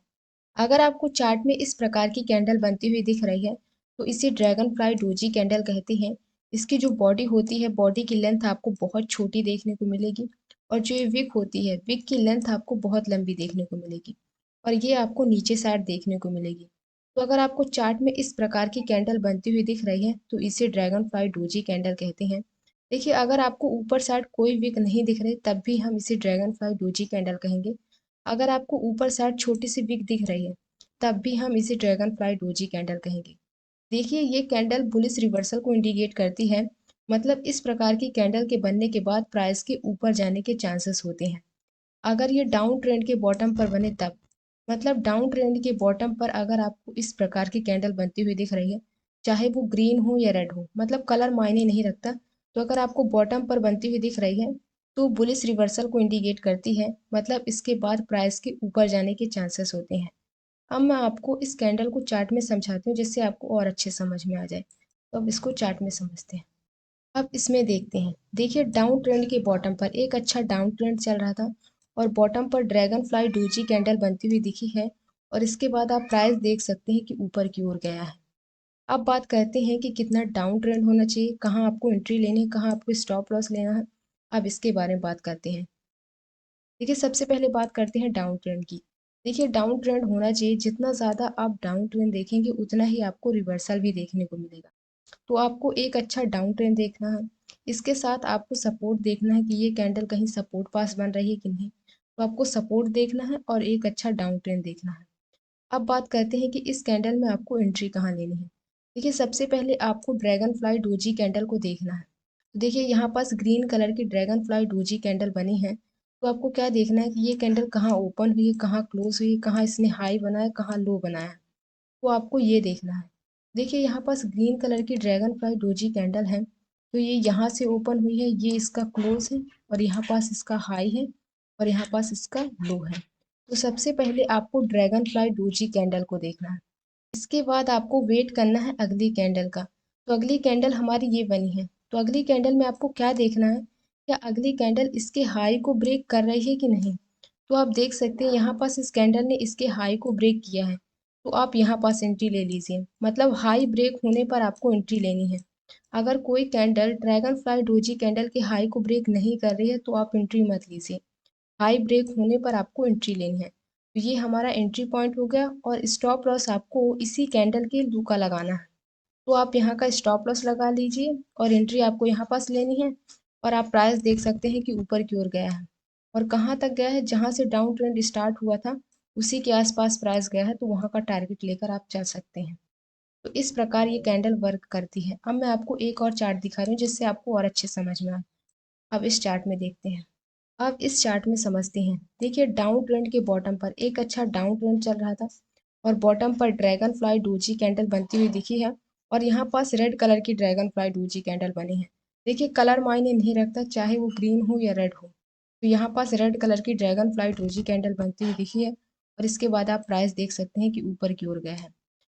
अगर आपको चार्ट में इस प्रकार की कैंडल बनती हुई दिख रही है तो इसे ड्रैगन फ्लाई डोजी कैंडल कहते हैं। इसकी जो बॉडी होती है, बॉडी की लेंथ आपको बहुत छोटी देखने को मिलेगी और जो ये विक होती है, विक की लेंथ आपको बहुत लंबी देखने को मिलेगी और ये आपको नीचे साइड देखने को मिलेगी। तो अगर आपको चार्ट में इस प्रकार की कैंडल बनती हुई दिख रही है तो इसे ड्रैगन फ्लाई डोजी कैंडल कहते हैं। देखिए अगर आपको ऊपर साइड कोई विक नहीं दिख रही तब भी हम इसे ड्रैगन फ्लाई डोजी कैंडल कहेंगे। अगर आपको ऊपर साइड छोटी सी विक दिख रही है तब भी हम इसे ड्रैगन फ्लाई डोजी कैंडल कहेंगे। देखिए ये कैंडल बुलिश रिवर्सल को इंडिकेट करती है, मतलब इस प्रकार की कैंडल के बनने के बाद प्राइस के ऊपर जाने के चांसेस होते हैं। अगर ये डाउन ट्रेंड के बॉटम पर बने तब, मतलब डाउन ट्रेंड के बॉटम पर अगर आपको इस प्रकार की कैंडल बनती हुई दिख रही है, चाहे वो ग्रीन हो या रेड हो, मतलब कलर मायने नहीं रखता, तो अगर आपको बॉटम पर बनती हुई दिख रही है तो बुलिश रिवर्सल को इंडिकेट करती है, मतलब इसके बाद प्राइस के ऊपर जाने के चांसेस होते हैं। अब मैं आपको इस कैंडल को चार्ट में समझाती हूँ जिससे आपको और अच्छे समझ में आ जाए। तो अब इसको चार्ट में समझते हैं। अब इसमें देखते हैं, देखिए डाउन ट्रेंड के बॉटम पर एक अच्छा डाउन ट्रेंड चल रहा था और बॉटम पर ड्रैगन फ्लाई डोजी कैंडल बनती हुई दिखी है और इसके बाद आप प्राइस देख सकते हैं कि ऊपर की ओर गया है। अब बात करते हैं कि कितना डाउन ट्रेंड होना चाहिए, कहाँ आपको एंट्री लेनी है, कहाँ आपको स्टॉप लॉस लेना है। अब इसके बारे में बात करते हैं। देखिए सबसे पहले बात करते हैं डाउन ट्रेंड की। देखिए डाउन ट्रेंड होना चाहिए, जितना ज़्यादा आप डाउन ट्रेंड देखेंगे उतना ही आपको रिवर्सल भी देखने को मिलेगा। तो आपको एक अच्छा डाउन ट्रेंड देखना है, इसके साथ आपको सपोर्ट देखना है कि ये कैंडल कहीं सपोर्ट पास बन रही है कि नहीं। तो आपको सपोर्ट देखना है और एक अच्छा डाउन ट्रेंड देखना है। अब बात करते हैं कि इस कैंडल में आपको एंट्री कहाँ लेनी है। देखिए सबसे पहले आपको ड्रैगन फ्लाई डोजी कैंडल को देखना है। तो देखिए यहाँ पास ग्रीन कलर की ड्रैगन फ्लाई डोजी कैंडल बनी है, तो आपको क्या देखना है कि ये कैंडल कहाँ ओपन हुई है, कहाँ क्लोज हुई है, कहाँ इसने हाई बनाया, कहाँ लो बनाया, तो आपको ये देखना है। देखिए यहाँ पास ग्रीन कलर की ड्रैगन फ्लाई डोजी कैंडल है, तो ये यहाँ से ओपन हुई है, ये इसका क्लोज है और यहाँ पास इसका हाई है और यहाँ पास इसका लो है। तो सबसे पहले आपको ड्रैगन फ्लाई डोजी कैंडल को देखना है। इसके बाद आपको वेट करना है अगली कैंडल का। तो अगली कैंडल हमारी ये बनी है। तो अगली कैंडल में आपको क्या देखना है, क्या अगली कैंडल इसके हाई को ब्रेक कर रही है कि नहीं। तो आप देख सकते हैं यहाँ पास इस कैंडल ने इसके हाई को ब्रेक किया है, तो आप यहाँ पास एंट्री ले लीजिए, मतलब हाई ब्रेक होने पर आपको एंट्री लेनी है। अगर कोई candle dragon fly doji candle के हाई को ब्रेक नहीं कर रही है तो आप एंट्री मत लीजिए। हाई ब्रेक होने पर आपको एंट्री लेनी है। तो ये हमारा एंट्री पॉइंट हो गया और स्टॉप लॉस आपको इसी कैंडल के लू का लगाना है। तो आप यहाँ का स्टॉप लॉस लगा लीजिए और एंट्री आपको यहाँ पास लेनी है। और आप प्राइस देख सकते हैं कि ऊपर की ओर गया है और कहाँ तक गया है, जहाँ से डाउन ट्रेंड स्टार्ट हुआ था उसी के आसपास प्राइस गया है, तो वहाँ का टारगेट लेकर आप चल सकते हैं। तो इस प्रकार ये कैंडल वर्क करती है। अब मैं आपको एक और चार्ट दिखा रही हूँ जिससे आपको और अच्छे समझ में आए। अब इस चार्ट में देखते हैं। अब इस चार्ट में समझते हैं। देखिए डाउन ट्रेंड के बॉटम पर एक अच्छा डाउन ट्रेंड चल रहा था और बॉटम पर ड्रैगन फ्लाई डोजी कैंडल बनती हुई दिखी है और यहाँ पास रेड कलर की ड्रैगन फ्लाई डोजी कैंडल बनी है। देखिए कलर मायने नहीं रखता, चाहे वो ग्रीन हो या रेड हो। तो यहाँ पास रेड कलर की ड्रैगन फ्लाई डोजी कैंडल बनती हुई दिखी है और इसके बाद आप प्राइस देख सकते हैं कि ऊपर की ओर गया है।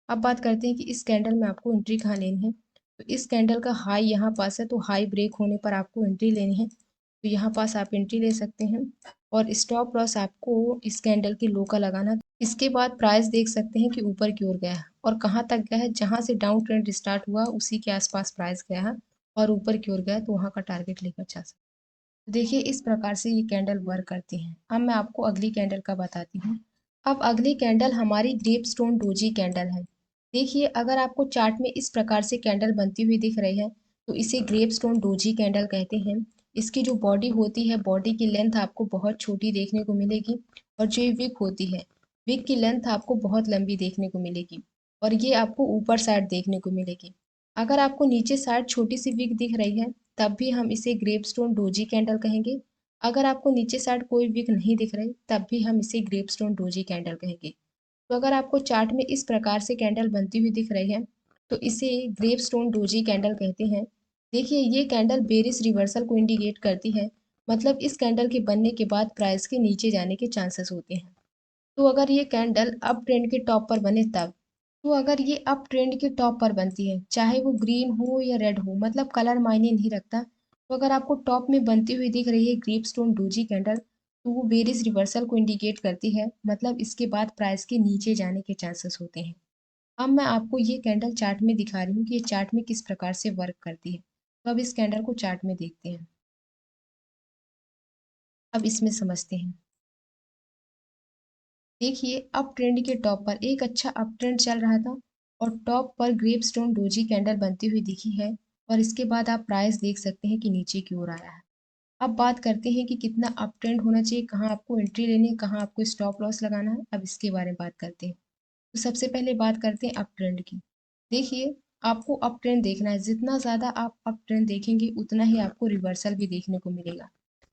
अब बात करते हैं कि इस कैंडल में आपको एंट्री कहाँ लेनी है। तो इस कैंडल का हाई यहाँ पास है, तो हाई ब्रेक होने पर आपको एंट्री लेनी है। तो यहाँ पास आप एंट्री ले सकते हैं और स्टॉप लॉस आपको इस कैंडल की लो का लगाना है। इसके बाद प्राइस देख सकते हैं कि ऊपर की ओर गया है और कहाँ तक गया है, जहाँ से डाउन ट्रेंड स्टार्ट हुआ उसी के आसपास प्राइस गया है और ऊपर की ओर गया है, तो वहाँ का टारगेट लेकर चल सकते हैं। देखिए इस प्रकार से ये कैंडल वर्क करती हैं। अब मैं आपको अगली कैंडल का बताती हूँ। अब अगली कैंडल हमारी ग्रेप स्टोन डोजी कैंडल है। देखिए अगर आपको चार्ट में इस प्रकार से कैंडल बनती हुई दिख रही है तो इसे ग्रेप स्टोन डोजी कैंडल कहते हैं। इसकी जो बॉडी होती है, बॉडी की लेंथ आपको बहुत छोटी देखने को मिलेगी और जो ये विक होती है, विक की लेंथ आपको बहुत लंबी देखने को मिलेगी और ये आपको ऊपर साइड देखने को मिलेगी। अगर आपको नीचे साइड छोटी सी विक दिख रही है तब भी हम इसे ग्रेपस्टोन डोजी कैंडल कहेंगे। अगर आपको नीचे साइड कोई विक नहीं दिख रही तब भी हम इसे ग्रेपस्टोन डोजी कैंडल कहेंगे। तो अगर आपको चार्ट में इस प्रकार से कैंडल बनती हुई दिख रही है तो इसे ग्रेपस्टोन डोजी कैंडल कहते हैं। देखिए ये कैंडल बेरिश रिवर्सल को इंडिकेट करती है, मतलब इस कैंडल के बनने के बाद प्राइस के नीचे जाने के चांसेस होते हैं। तो अगर ये कैंडल अप ट्रेंड के टॉप पर बने तब, तो अगर ये अप ट्रेंड के टॉप पर बनती है, चाहे वो ग्रीन हो या रेड हो, मतलब कलर मायने नहीं रखता, तो अगर आपको टॉप में बनती हुई दिख रही है ग्रीपस्टोन डोजी कैंडल, तो वो बेरिश रिवर्सल को इंडिकेट करती है, मतलब इसके बाद प्राइस के नीचे जाने के चांसेस होते हैं। अब मैं आपको ये कैंडल चार्ट में दिखा रही हूँ कि ये चार्ट में किस प्रकार से वर्क करती है। तो अब इस कैंडल को चार्ट में देखते हैं। अब इसमें समझते हैं। देखिए अप ट्रेंड के टॉप पर एक अच्छा अप ट्रेंड चल रहा था और टॉप पर ग्रेपस्टोन डोजी कैंडल बनती हुई दिखी है और इसके बाद आप प्राइस देख सकते हैं कि नीचे की ओर आया है। अब बात करते हैं कि कितना अप ट्रेंड होना चाहिए, कहाँ आपको एंट्री लेनी है, कहाँ आपको स्टॉप लॉस लगाना है। अब इसके बारे में बात करते हैं। तो सबसे पहले बात करते हैं अप ट्रेंड की। देखिए आपको अप ट्रेंड देखना है, जितना ज़्यादा आप अप ट्रेंड देखेंगे उतना ही आपको रिवर्सल भी देखने को मिलेगा।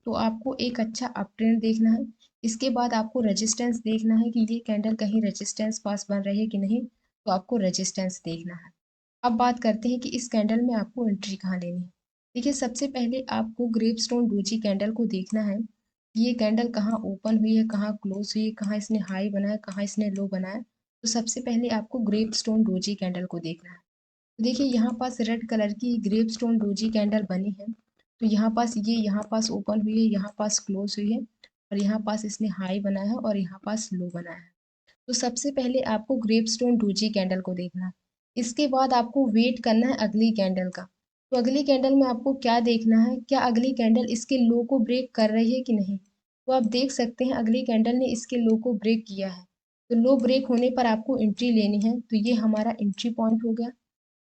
तो आपको एक अच्छा अप ट्रेंड देखना है। इसके बाद आपको रेजिस्टेंस देखना है कि ये कैंडल कहीं रेजिस्टेंस पास बन रही है कि नहीं, तो आपको रेजिस्टेंस देखना है। अब बात करते हैं कि इस कैंडल में आपको एंट्री कहाँ लेनी है। देखिए सबसे पहले आपको ग्रेपस्टोन डोजी कैंडल को देखना है कि ये कैंडल कहाँ ओपन हुई है, कहाँ क्लोज हुई है, कहाँ इसने हाई बनाया, कहाँ इसने लो बनाया। तो सबसे पहले आपको ग्रेपस्टोन डोजी कैंडल को देखना है। तो देखिए यहाँ पास रेड कलर की ग्रेपस्टोन डोजी कैंडल बनी है। तो यहाँ पास ये यहाँ पास ओपन हुई है, यहाँ पास क्लोज हुई है और यहाँ पास इसने हाई बनाया है और यहाँ पास लो बनाया है। तो सबसे पहले आपको ग्रेपस्टोन डोजी कैंडल को देखना है। इसके बाद आपको वेट करना है अगली कैंडल का। तो अगली कैंडल में आपको क्या देखना है, क्या अगली कैंडल इसके लो को ब्रेक कर रही है कि नहीं। तो आप देख सकते हैं अगली कैंडल ने इसके लो को ब्रेक किया है। तो लो ब्रेक होने पर आपको एंट्री लेनी है, तो ये हमारा एंट्री पॉइंट हो गया।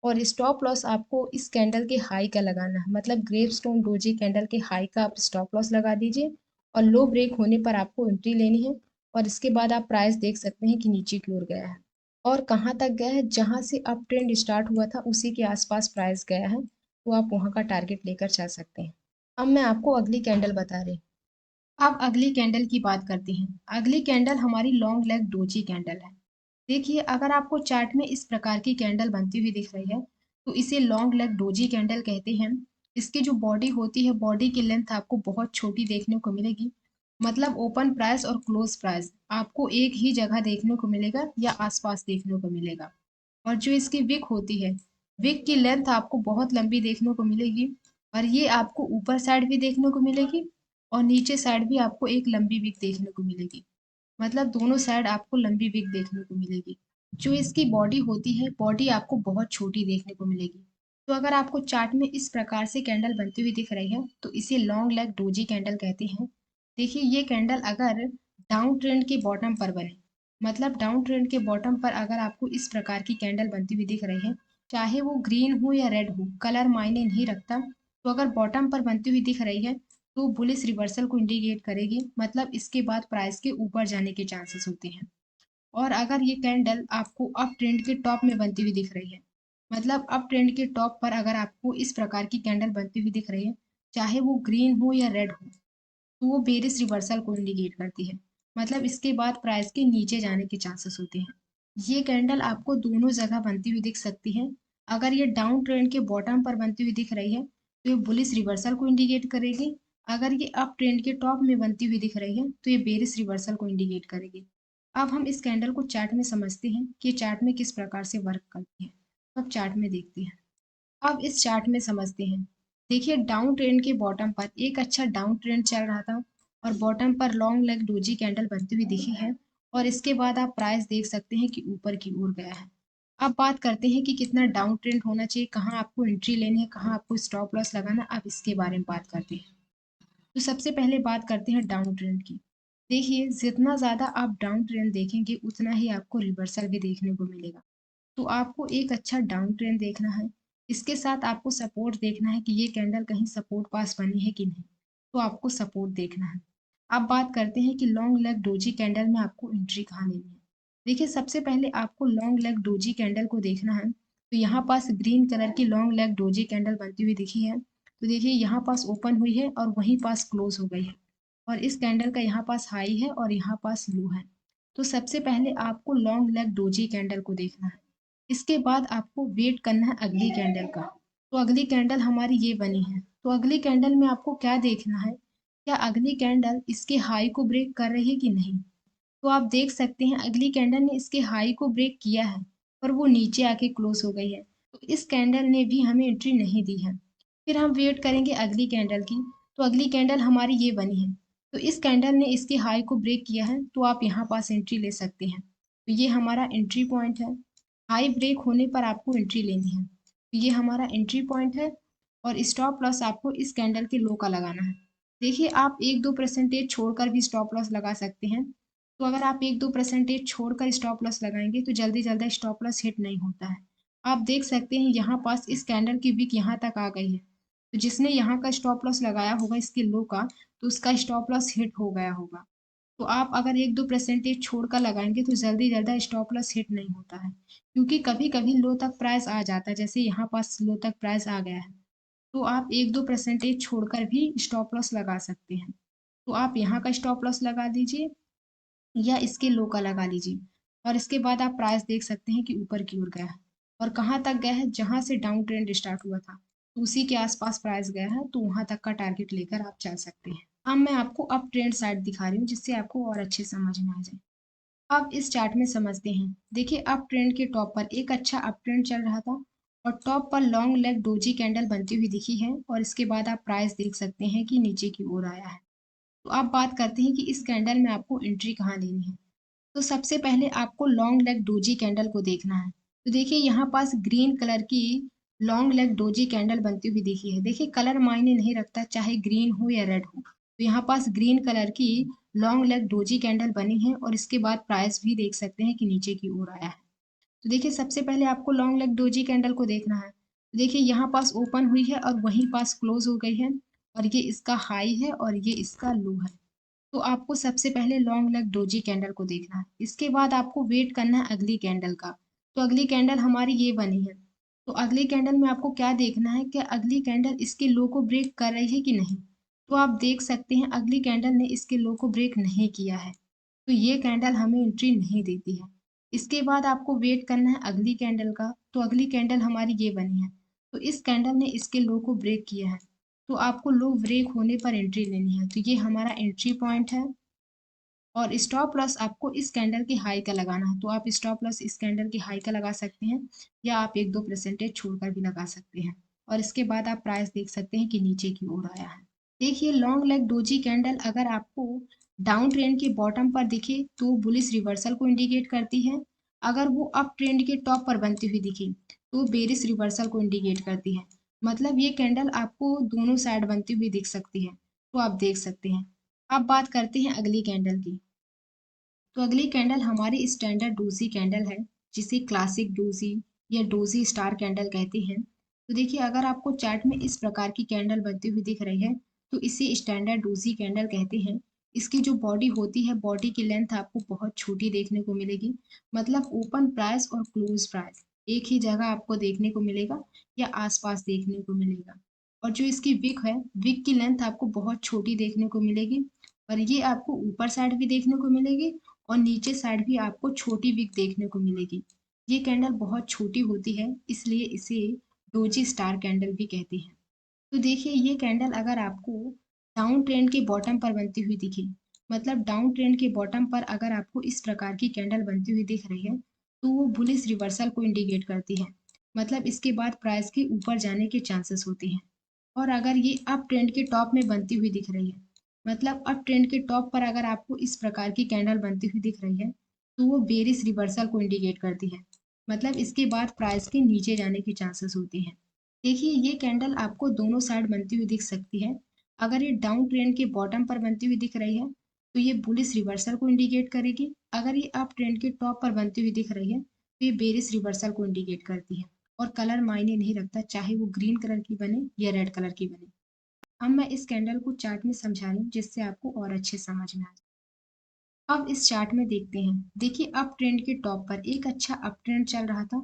और स्टॉप लॉस आपको इस कैंडल के हाई का लगाना है, मतलब ग्रेपस्टोन डोजी कैंडल के हाई का आप स्टॉप लॉस लगा दीजिए और लो ब्रेक होने पर आपको एंट्री लेनी है। और इसके बाद आप प्राइस देख सकते हैं कि नीचे की ओर गया है और कहाँ तक गया है, जहाँ से अप ट्रेंड स्टार्ट हुआ था उसी के आसपास प्राइस गया है, तो आप वहाँ का टारगेट लेकर चल सकते हैं। अब मैं आपको अगली कैंडल बता रही हूँ। अब अगली कैंडल की बात करते हैं। अगली कैंडल हमारी लॉन्ग लेग डोजी कैंडल है। देखिए अगर आपको चार्ट में इस प्रकार की कैंडल बनती हुई दिख रही है तो इसे लॉन्ग लेग डोजी कैंडल कहते हैं। इसकी जो बॉडी होती है, बॉडी की लेंथ आपको बहुत छोटी देखने को मिलेगी, मतलब ओपन प्राइस और क्लोज प्राइस आपको एक ही जगह देखने को मिलेगा या आसपास देखने को मिलेगा। और जो इसकी विक होती है, विक की लेंथ आपको बहुत लंबी देखने को मिलेगी और ये आपको ऊपर साइड भी देखने को मिलेगी और नीचे साइड भी आपको एक लंबी विक देखने को मिलेगी, मतलब दोनों साइड आपको लंबी विक देखने को मिलेगी। जो इसकी बॉडी होती है, बॉडी आपको बहुत छोटी देखने को मिलेगी। तो अगर आपको चार्ट में इस प्रकार से कैंडल बनती हुई दिख रही है तो इसे लॉन्ग लेग डोजी कैंडल कहते हैं। देखिए ये कैंडल अगर डाउन ट्रेंड के बॉटम पर बने, मतलब डाउन ट्रेंड के बॉटम पर अगर आपको इस प्रकार की कैंडल बनती हुई दिख रही है, चाहे वो ग्रीन हो या रेड हो, कलर मायने नहीं रखता। तो अगर बॉटम पर बनती हुई दिख रही है तो बुलिश रिवर्सल को इंडिकेट करेगी, मतलब इसके बाद प्राइस के ऊपर जाने के चांसेस होते हैं। और अगर ये कैंडल आपको अप ट्रेंड के टॉप में बनती हुई दिख रही है, मतलब अप ट्रेंड के टॉप पर अगर आपको इस प्रकार की कैंडल बनती हुई दिख रही है, चाहे वो ग्रीन हो या रेड हो, तो वो बेरिस रिवर्सल को इंडिकेट करती है, मतलब इसके बाद प्राइस के नीचे जाने के चांसेस होते हैं। ये कैंडल आपको दोनों जगह बनती हुई दिख सकती है। अगर ये डाउन ट्रेंड के बॉटम पर बनती हुई दिख रही है तो ये बुलिश रिवर्सल को इंडिकेट करेगी। अगर ये अप ट्रेंड के टॉप में बनती हुई दिख रही है तो ये बेरिस रिवर्सल को इंडिकेट करेगी। अब हम इस कैंडल को चार्ट में समझते हैं कि चार्ट में किस प्रकार से वर्क करती है। अब चार्ट में देखते हैं। अब इस चार्ट में समझते हैं। देखिए डाउन ट्रेंड के बॉटम पर एक अच्छा डाउन ट्रेंड चल रहा था और बॉटम पर लॉन्ग लेग डोजी कैंडल बनती हुई दिखी है, और इसके बाद आप प्राइस देख सकते हैं कि ऊपर की ओर गया है। अब बात करते हैं कि कितना डाउन ट्रेंड होना चाहिए, कहाँ आपको एंट्री लेनी है, कहाँ आपको स्टॉप लॉस लगाना। अब इसके बारे में बात करते हैं। तो सबसे पहले बात करते हैं डाउन ट्रेंड की। देखिए जितना ज़्यादा आप डाउन ट्रेंड देखेंगे उतना ही आपको रिवर्सल भी देखने को मिलेगा। तो आपको एक अच्छा डाउन ट्रेंड देखना है। इसके साथ आपको सपोर्ट देखना है कि ये कैंडल कहीं सपोर्ट पास बनी है कि नहीं। तो आपको सपोर्ट देखना है। अब बात करते हैं कि लॉन्ग लेग डोजी कैंडल में आपको एंट्री कहाँ लेनी है। देखिए सबसे पहले आपको लॉन्ग लेग डोजी कैंडल को देखना है। तो यहाँ पास ग्रीन कलर की लॉन्ग लेग डोजी कैंडल बनती हुई दिखी है। तो देखिए यहाँ पास ओपन हुई है और वहीं पास क्लोज हो गई है, और इस कैंडल का यहाँ पास हाई है और यहाँ पास लो है। तो सबसे पहले आपको लॉन्ग लेग डोजी कैंडल को देखना है। इसके बाद आपको वेट करना है अगली कैंडल का। तो अगली कैंडल हमारी ये बनी है, तो अगली कैंडल में आपको क्या देखना है, क्या अगली कैंडल इसके हाई को ब्रेक कर रही है कि नहीं। तो आप देख सकते हैं अगली कैंडल ने इसके हाई को ब्रेक किया है, पर वो नीचे आके क्लोज हो गई है। तो इस कैंडल ने भी हमें एंट्री नहीं दी है। फिर हम वेट करेंगे अगली कैंडल की। तो अगली कैंडल हमारी ये बनी है, तो इस कैंडल ने इसके हाई को ब्रेक किया है, तो आप यहाँ पास एंट्री ले सकते हैं। तो ये हमारा एंट्री पॉइंट है। हाई ब्रेक होने पर आपको एंट्री लेनी है। तो ये हमारा एंट्री पॉइंट है, और स्टॉप लॉस आपको इस कैंडल के लो का लगाना है। देखिए आप 1-2% छोड़कर भी स्टॉप लॉस लगा सकते हैं। तो अगर आप 1-2% छोड़कर स्टॉप लॉस लगाएंगे तो जल्दी जल्दी स्टॉप लॉस हिट नहीं होता है। आप देख सकते हैं यहाँ पास इस कैंडल की विक यहाँ तक आ गई है। तो जिसने यहाँ का स्टॉप लॉस लगाया होगा इसके लो का, तो उसका स्टॉप लॉस हिट हो गया होगा। तो आप अगर 1-2% छोड़कर लगाएंगे तो जल्दी ज़्यादा स्टॉप लॉस हिट नहीं होता है, क्योंकि कभी कभी लो तक प्राइस आ जाता है, जैसे यहाँ पास लो तक प्राइस आ गया है। तो आप 1-2% छोड़कर भी स्टॉप लॉस लगा सकते हैं। तो आप यहाँ का स्टॉप लॉस लगा दीजिए या इसके लो का लगा लीजिए, और इसके बाद आप प्राइस देख सकते हैं कि ऊपर की ओर गया है, और कहाँ तक गया है, जहाँ से डाउन ट्रेंड स्टार्ट हुआ था तो उसी के आसपास प्राइस गया है, तो वहां तक का टारगेट लेकर आप चल सकते हैं। अब मैं आपको अप ट्रेंड साइड दिखा रही हूँ जिससे आपको और अच्छे समझ में आ जाए। अब इस चार्ट में समझते हैं। देखिए अप ट्रेंड के टॉप पर एक अच्छा अप ट्रेंड चल रहा था, और टॉप पर लॉन्ग लेग डोजी कैंडल बनती हुई दिखी है, और इसके बाद आप प्राइस देख सकते हैं कि नीचे की ओर आया है। तो अब बात करते हैं कि इस कैंडल में आपको एंट्री कहाँ लेनी है। तो सबसे पहले आपको लॉन्ग लेग डोजी कैंडल को देखना है। तो देखिए यहाँ पास ग्रीन कलर की लॉन्ग लेग डोजी कैंडल बनती हुई दिखी है। देखिए कलर मायने नहीं रखता, चाहे ग्रीन हो या रेड हो। तो यहाँ पास ग्रीन कलर की लॉन्ग लेग डोजी कैंडल बनी है, और इसके बाद प्राइस भी देख सकते हैं कि नीचे की ओर आया है। तो देखिए सबसे पहले आपको लॉन्ग लेग डोजी कैंडल को देखना है। तो देखिए यहाँ पास ओपन हुई है और वहीं पास क्लोज हो गई है, और ये इसका हाई है और ये इसका लो है। तो आपको सबसे पहले लॉन्ग लेग डोजी कैंडल को देखना है। इसके बाद आपको वेट करना है अगली कैंडल का। तो अगली कैंडल हमारी ये बनी है। तो अगली कैंडल में आपको क्या देखना है कि अगली कैंडल इसके लो को ब्रेक कर रही है कि नहीं। तो आप देख सकते हैं अगली कैंडल ने इसके लो को ब्रेक नहीं किया है, तो ये कैंडल हमें एंट्री नहीं देती है। इसके बाद आपको वेट करना है अगली कैंडल का। तो अगली कैंडल हमारी ये बनी है, तो इस कैंडल ने इसके लो को ब्रेक किया है, तो आपको लो ब्रेक होने पर एंट्री लेनी है। तो ये हमारा एंट्री पॉइंट है, और स्टॉप लॉस आपको इस कैंडल की हाई का लगाना है। तो आप स्टॉप लॉस इस कैंडल की हाई का लगा सकते हैं, या आप 1-2% छोड़कर भी लगा सकते हैं, और इसके बाद आप प्राइस देख सकते हैं कि नीचे की ओर आया है। देखिए लॉन्ग लेग डोजी कैंडल अगर आपको डाउन ट्रेंड के बॉटम पर दिखे तो बुलिश रिवर्सल को इंडिकेट करती है। अगर वो अप ट्रेंड के टॉप पर बनती हुई दिखे तो बेरिश रिवर्सल को इंडिकेट करती है। मतलब ये कैंडल आपको दोनों साइड बनती हुई दिख सकती है, तो आप देख सकते हैं। अब बात करते हैं अगली कैंडल की। तो अगली कैंडल हमारी स्टैंडर्ड डोजी कैंडल है, जिसे क्लासिक डोजी या डोजी स्टार कैंडल कहते हैं। तो देखिए, अगर आपको चार्ट में इस प्रकार की कैंडल बनती हुई दिख रही है, तो इसे स्टैंडर्ड डोजी कैंडल कहते हैं। इसकी जो बॉडी होती है, बॉडी की लेंथ आपको बहुत छोटी देखने को मिलेगी, मतलब ओपन प्राइस और क्लोज प्राइस एक ही जगह आपको देखने को मिलेगा या आसपास देखने को मिलेगा। और जो इसकी विक है, विक की लेंथ आपको बहुत छोटी देखने को मिलेगी, और ये आपको ऊपर साइड भी देखने को मिलेगी और नीचे साइड भी आपको छोटी विक देखने को मिलेगी। ये कैंडल बहुत छोटी होती है, इसलिए इसे डोजी स्टार कैंडल भी कहते हैं। तो देखिए, ये कैंडल अगर आपको डाउन ट्रेंड के बॉटम पर बनती हुई दिखे, मतलब डाउन ट्रेंड के बॉटम पर अगर आपको इस प्रकार की कैंडल बनती हुई दिख रही है, तो वो बुलिश रिवर्सल को इंडिकेट करती है, मतलब इसके बाद प्राइस के ऊपर जाने के चांसेस होते हैं। और अगर ये अप ट्रेंड के टॉप में बनती हुई दिख रही है, मतलब अप ट्रेंड के टॉप पर अगर आपको इस प्रकार की कैंडल बनती हुई दिख रही है, तो वो बेरिश रिवर्सल को इंडिकेट करती है, मतलब इसके बाद प्राइस के नीचे जाने के चांसेस होते हैं। देखिए, ये कैंडल आपको दोनों साइड बनती हुई दिख सकती है। अगर ये डाउन ट्रेंड के बॉटम पर बनती हुई दिख रही है, तो ये बुलिश रिवर्सल को इंडिकेट करेगी। अगर ये अप ट्रेंड के टॉप पर बनती हुई दिख रही है, तो ये बेरिश रिवर्सल को इंडिकेट करती है। और कलर मायने नहीं रखता, चाहे वो ग्रीन कलर की बने या रेड कलर की बने। अब मैं इस कैंडल को चार्ट में समझा रही हूँ, जिससे आपको और अच्छे समझ में आ जाए। अब इस चार्ट में देखते हैं। देखिए, अप ट्रेंड के टॉप पर एक अच्छा अप ट्रेंड चल रहा था,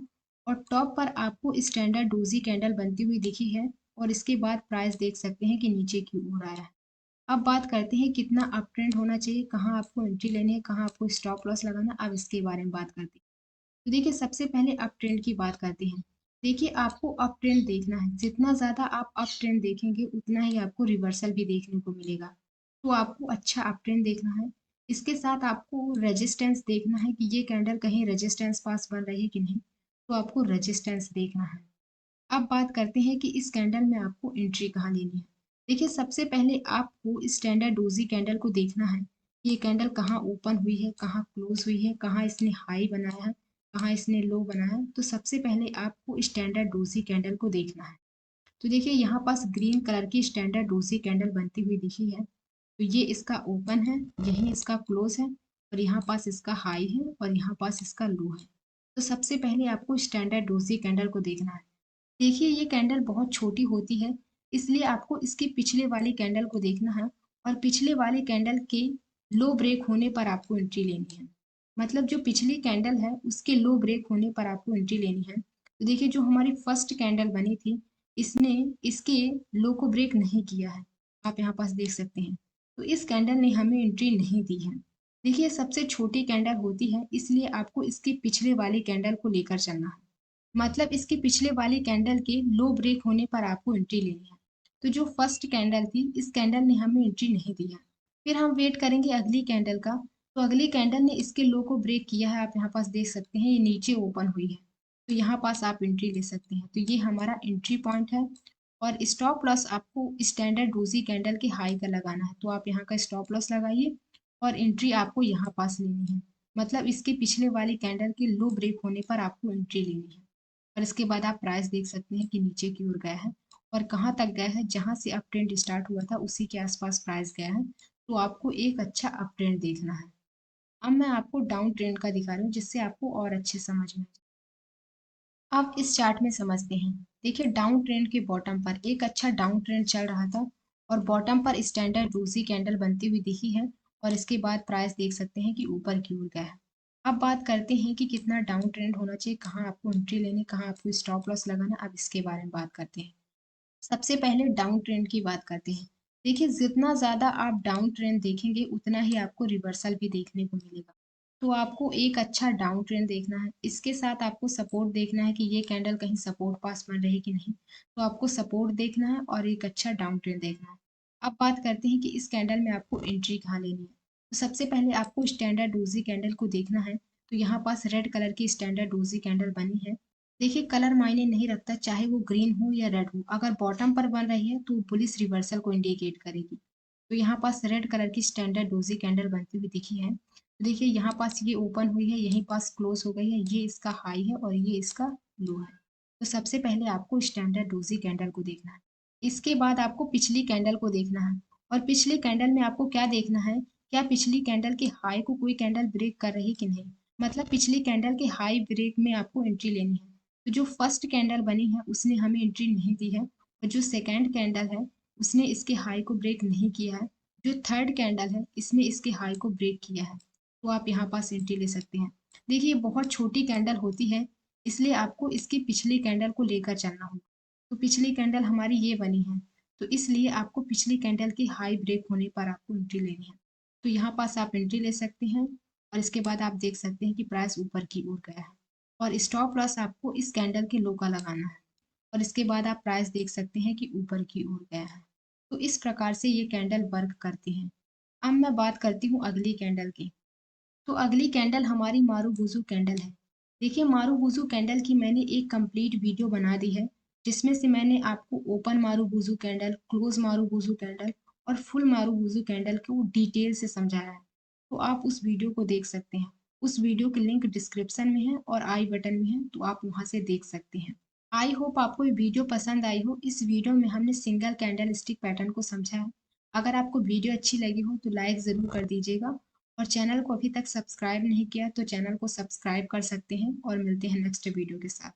और टॉप पर आपको स्टैंडर्ड डोजी कैंडल बनती हुई दिखी है, और इसके बाद प्राइस देख सकते हैं कि नीचे की ओर आया है। अब बात करते हैं कितना अप ट्रेंड होना चाहिए, कहाँ आपको एंट्री लेनी है, कहाँ आपको स्टॉप लॉस लगाना। अब इसके बारे में बात करते हैं। तो देखिए, सबसे पहले अप ट्रेंड की बात करते हैं। देखिए, आपको अप ट्रेंड देखना है, जितना ज़्यादा आप अप ट्रेंड देखेंगे उतना ही आपको रिवर्सल भी देखने को मिलेगा। तो आपको अच्छा अप ट्रेंड देखना है। इसके साथ आपको रेजिस्टेंस देखना है कि ये कैंडल कहीं रेजिस्टेंस पास बन रही है कि नहीं, तो आपको रेजिस्टेंस देखना है। अब बात करते हैं कि इस कैंडल में आपको एंट्री कहाँ लेनी है। देखिए, सबसे पहले आपको स्टैंडर्ड डोजी कैंडल को देखना है। ये कैंडल कहाँ ओपन हुई है, कहाँ क्लोज हुई है, कहाँ इसने हाई बनाया है, कहाँ इसने लो बनाया है। तो सबसे पहले आपको स्टैंडर्ड डोजी कैंडल को देखना है। तो देखिए, यहाँ पास ग्रीन कलर की स्टैंडर्ड डोजी कैंडल बनती हुई दिखी है। तो ये इसका ओपन है, यहीं इसका क्लोज है, और यहाँ पास इसका हाई है और यहाँ पास इसका लो है। तो सबसे पहले आपको स्टैंडर्ड डोजी कैंडल को देखना है। देखिए, ये कैंडल बहुत छोटी होती है, इसलिए आपको इसके पिछले वाली कैंडल को देखना है, और पिछले वाली कैंडल के लो ब्रेक होने पर आपको एंट्री लेनी है। मतलब जो पिछली कैंडल है, उसके लो ब्रेक होने पर आपको एंट्री लेनी है। तो देखिए, जो हमारी फर्स्ट कैंडल बनी थी, इसने इसके लो को ब्रेक नहीं किया है, आप यहाँ पास देख सकते हैं। तो इस कैंडल ने हमें एंट्री नहीं दी है। देखिए, सबसे छोटी कैंडल होती है, इसलिए आपको इसके पिछले वाली कैंडल को लेकर चलना है, मतलब इसके पिछले वाली कैंडल के लो ब्रेक होने पर आपको एंट्री लेनी है। तो जो फर्स्ट कैंडल थी, इस कैंडल ने हमें एंट्री नहीं दी है। फिर हम वेट करेंगे अगली कैंडल का। तो अगली कैंडल ने इसके लो को ब्रेक किया है, आप यहाँ पास देख सकते हैं, ये नीचे ओपन हुई है। तो यहाँ पास आप एंट्री ले सकते हैं। तो ये हमारा एंट्री पॉइंट है। और स्टॉप लॉस आपको स्टैंडर्ड डोजी कैंडल के हाई का लगाना है, तो आप यहाँ का स्टॉप लॉस लगाइए, और एंट्री आपको यहाँ पास लेनी है, मतलब इसके पिछले वाली कैंडल के लो ब्रेक होने पर आपको एंट्री लेनी है। और इसके बाद आप प्राइस देख सकते हैं कि नीचे की ओर गया है, और कहाँ तक गया है, जहाँ से अप ट्रेंड स्टार्ट हुआ था उसी के आसपास प्राइस गया है। तो आपको एक अच्छा अप ट्रेंड देखना है। अब मैं आपको डाउन ट्रेंड का दिखा रही हूँ, जिससे आपको और अच्छे समझ में आए। आप इस चार्ट में समझते हैं। देखिए, डाउन ट्रेंड के बॉटम पर एक अच्छा डाउन ट्रेंड चल रहा था, और बॉटम पर स्टैंडर्ड डोजी कैंडल बनती हुई दिखी है, और इसके बाद प्राइस देख सकते हैं कि ऊपर की ओर गया है। अब बात करते हैं कि कितना डाउन ट्रेंड होना चाहिए, कहाँ आपको एंट्री लेनी, कहाँ आपको स्टॉप लॉस लगाना। अब इसके बारे में बात करते हैं। सबसे पहले डाउन ट्रेंड की बात करते हैं। देखिए, जितना ज़्यादा आप डाउन ट्रेंड देखेंगे, उतना ही आपको रिवर्सल भी देखने को मिलेगा। तो आपको एक अच्छा डाउन ट्रेंड देखना है। इसके साथ आपको सपोर्ट देखना है कि ये कैंडल कहीं सपोर्ट पास बन रही कि नहीं। तो आपको सपोर्ट देखना है और एक अच्छा डाउन ट्रेंड देखना है। अब बात करते हैं कि इस कैंडल में आपको एंट्री कहाँ लेनी है। तो सबसे पहले आपको स्टैंडर्ड डोजी कैंडल को देखना है। तो यहाँ पास रेड कलर की स्टैंडर्ड डोजी कैंडल बनी है। देखिए, कलर मायने नहीं रखता, चाहे वो ग्रीन हो या रेड हो, अगर बॉटम पर बन रही है तो बुलिश रिवर्सल को इंडिकेट करेगी। तो यहाँ पास रेड कलर की स्टैंडर्ड डोजी कैंडल बनती हुई दिखी है। तो देखिए, यहाँ पास ये ओपन हुई है, यहीं पास क्लोज हो गई है, ये इसका हाई है और ये इसका लो है। तो सबसे पहले आपको स्टैंडर्ड डोजी कैंडल को देखना है। इसके बाद आपको पिछली कैंडल को देखना है, और पिछले कैंडल में आपको क्या देखना है, क्या पिछली कैंडल के हाई को कोई कैंडल ब्रेक कर रही कि नहीं। मतलब पिछली कैंडल के हाई ब्रेक में आपको एंट्री लेनी है। तो जो फर्स्ट कैंडल बनी है उसने हमें एंट्री नहीं दी है, और जो सेकेंड कैंडल है उसने इसके हाई को ब्रेक नहीं किया है। जो थर्ड कैंडल है इसने इसके हाई को ब्रेक किया है, तो आप यहाँ पास एंट्री ले सकते हैं। देखिए बहुत छोटी कैंडल होती है, इसलिए आपको इसकी पिछली कैंडल को लेकर चलना होगा। तो पिछली कैंडल हमारी ये बनी है, तो इसलिए आपको पिछली कैंडल की हाई ब्रेक होने पर आपको एंट्री लेनी है। तो यहाँ पास आप एंट्री ले सकते हैं, और इसके बाद आप देख सकते हैं कि प्राइस ऊपर की ओर गया है, और स्टॉप लॉस आपको इस कैंडल के लो का लगाना है, और इसके बाद आप प्राइस देख सकते हैं कि ऊपर की ओर गया है। तो इस प्रकार से ये कैंडल वर्क करती है। अब मैं बात करती हूँ अगली कैंडल की। तो अगली कैंडल हमारी मारूबुजू कैंडल है। देखिए मारूबुजू कैंडल की मैंने एक कंप्लीट वीडियो बना दी है, जिसमें से मैंने आपको open marubozu candle, close marubozu candle और फुल मारूबुजू कैंडल को डिटेल से समझाया है। तो आप उस वीडियो को देख सकते हैं। उस वीडियो की लिंक डिस्क्रिप्शन में है और आई बटन में है, तो आप वहां से देख सकते हैं। आई होप आपको ये वीडियो पसंद आई हो। इस वीडियो में हमने सिंगल कैंडल स्टिक पैटर्न को समझा है। अगर आपको वीडियो अच्छी लगी हो तो लाइक ज़रूर कर दीजिएगा, और चैनल को अभी तक सब्सक्राइब नहीं किया तो चैनल को सब्सक्राइब कर सकते हैं, और मिलते हैं नेक्स्ट वीडियो के साथ।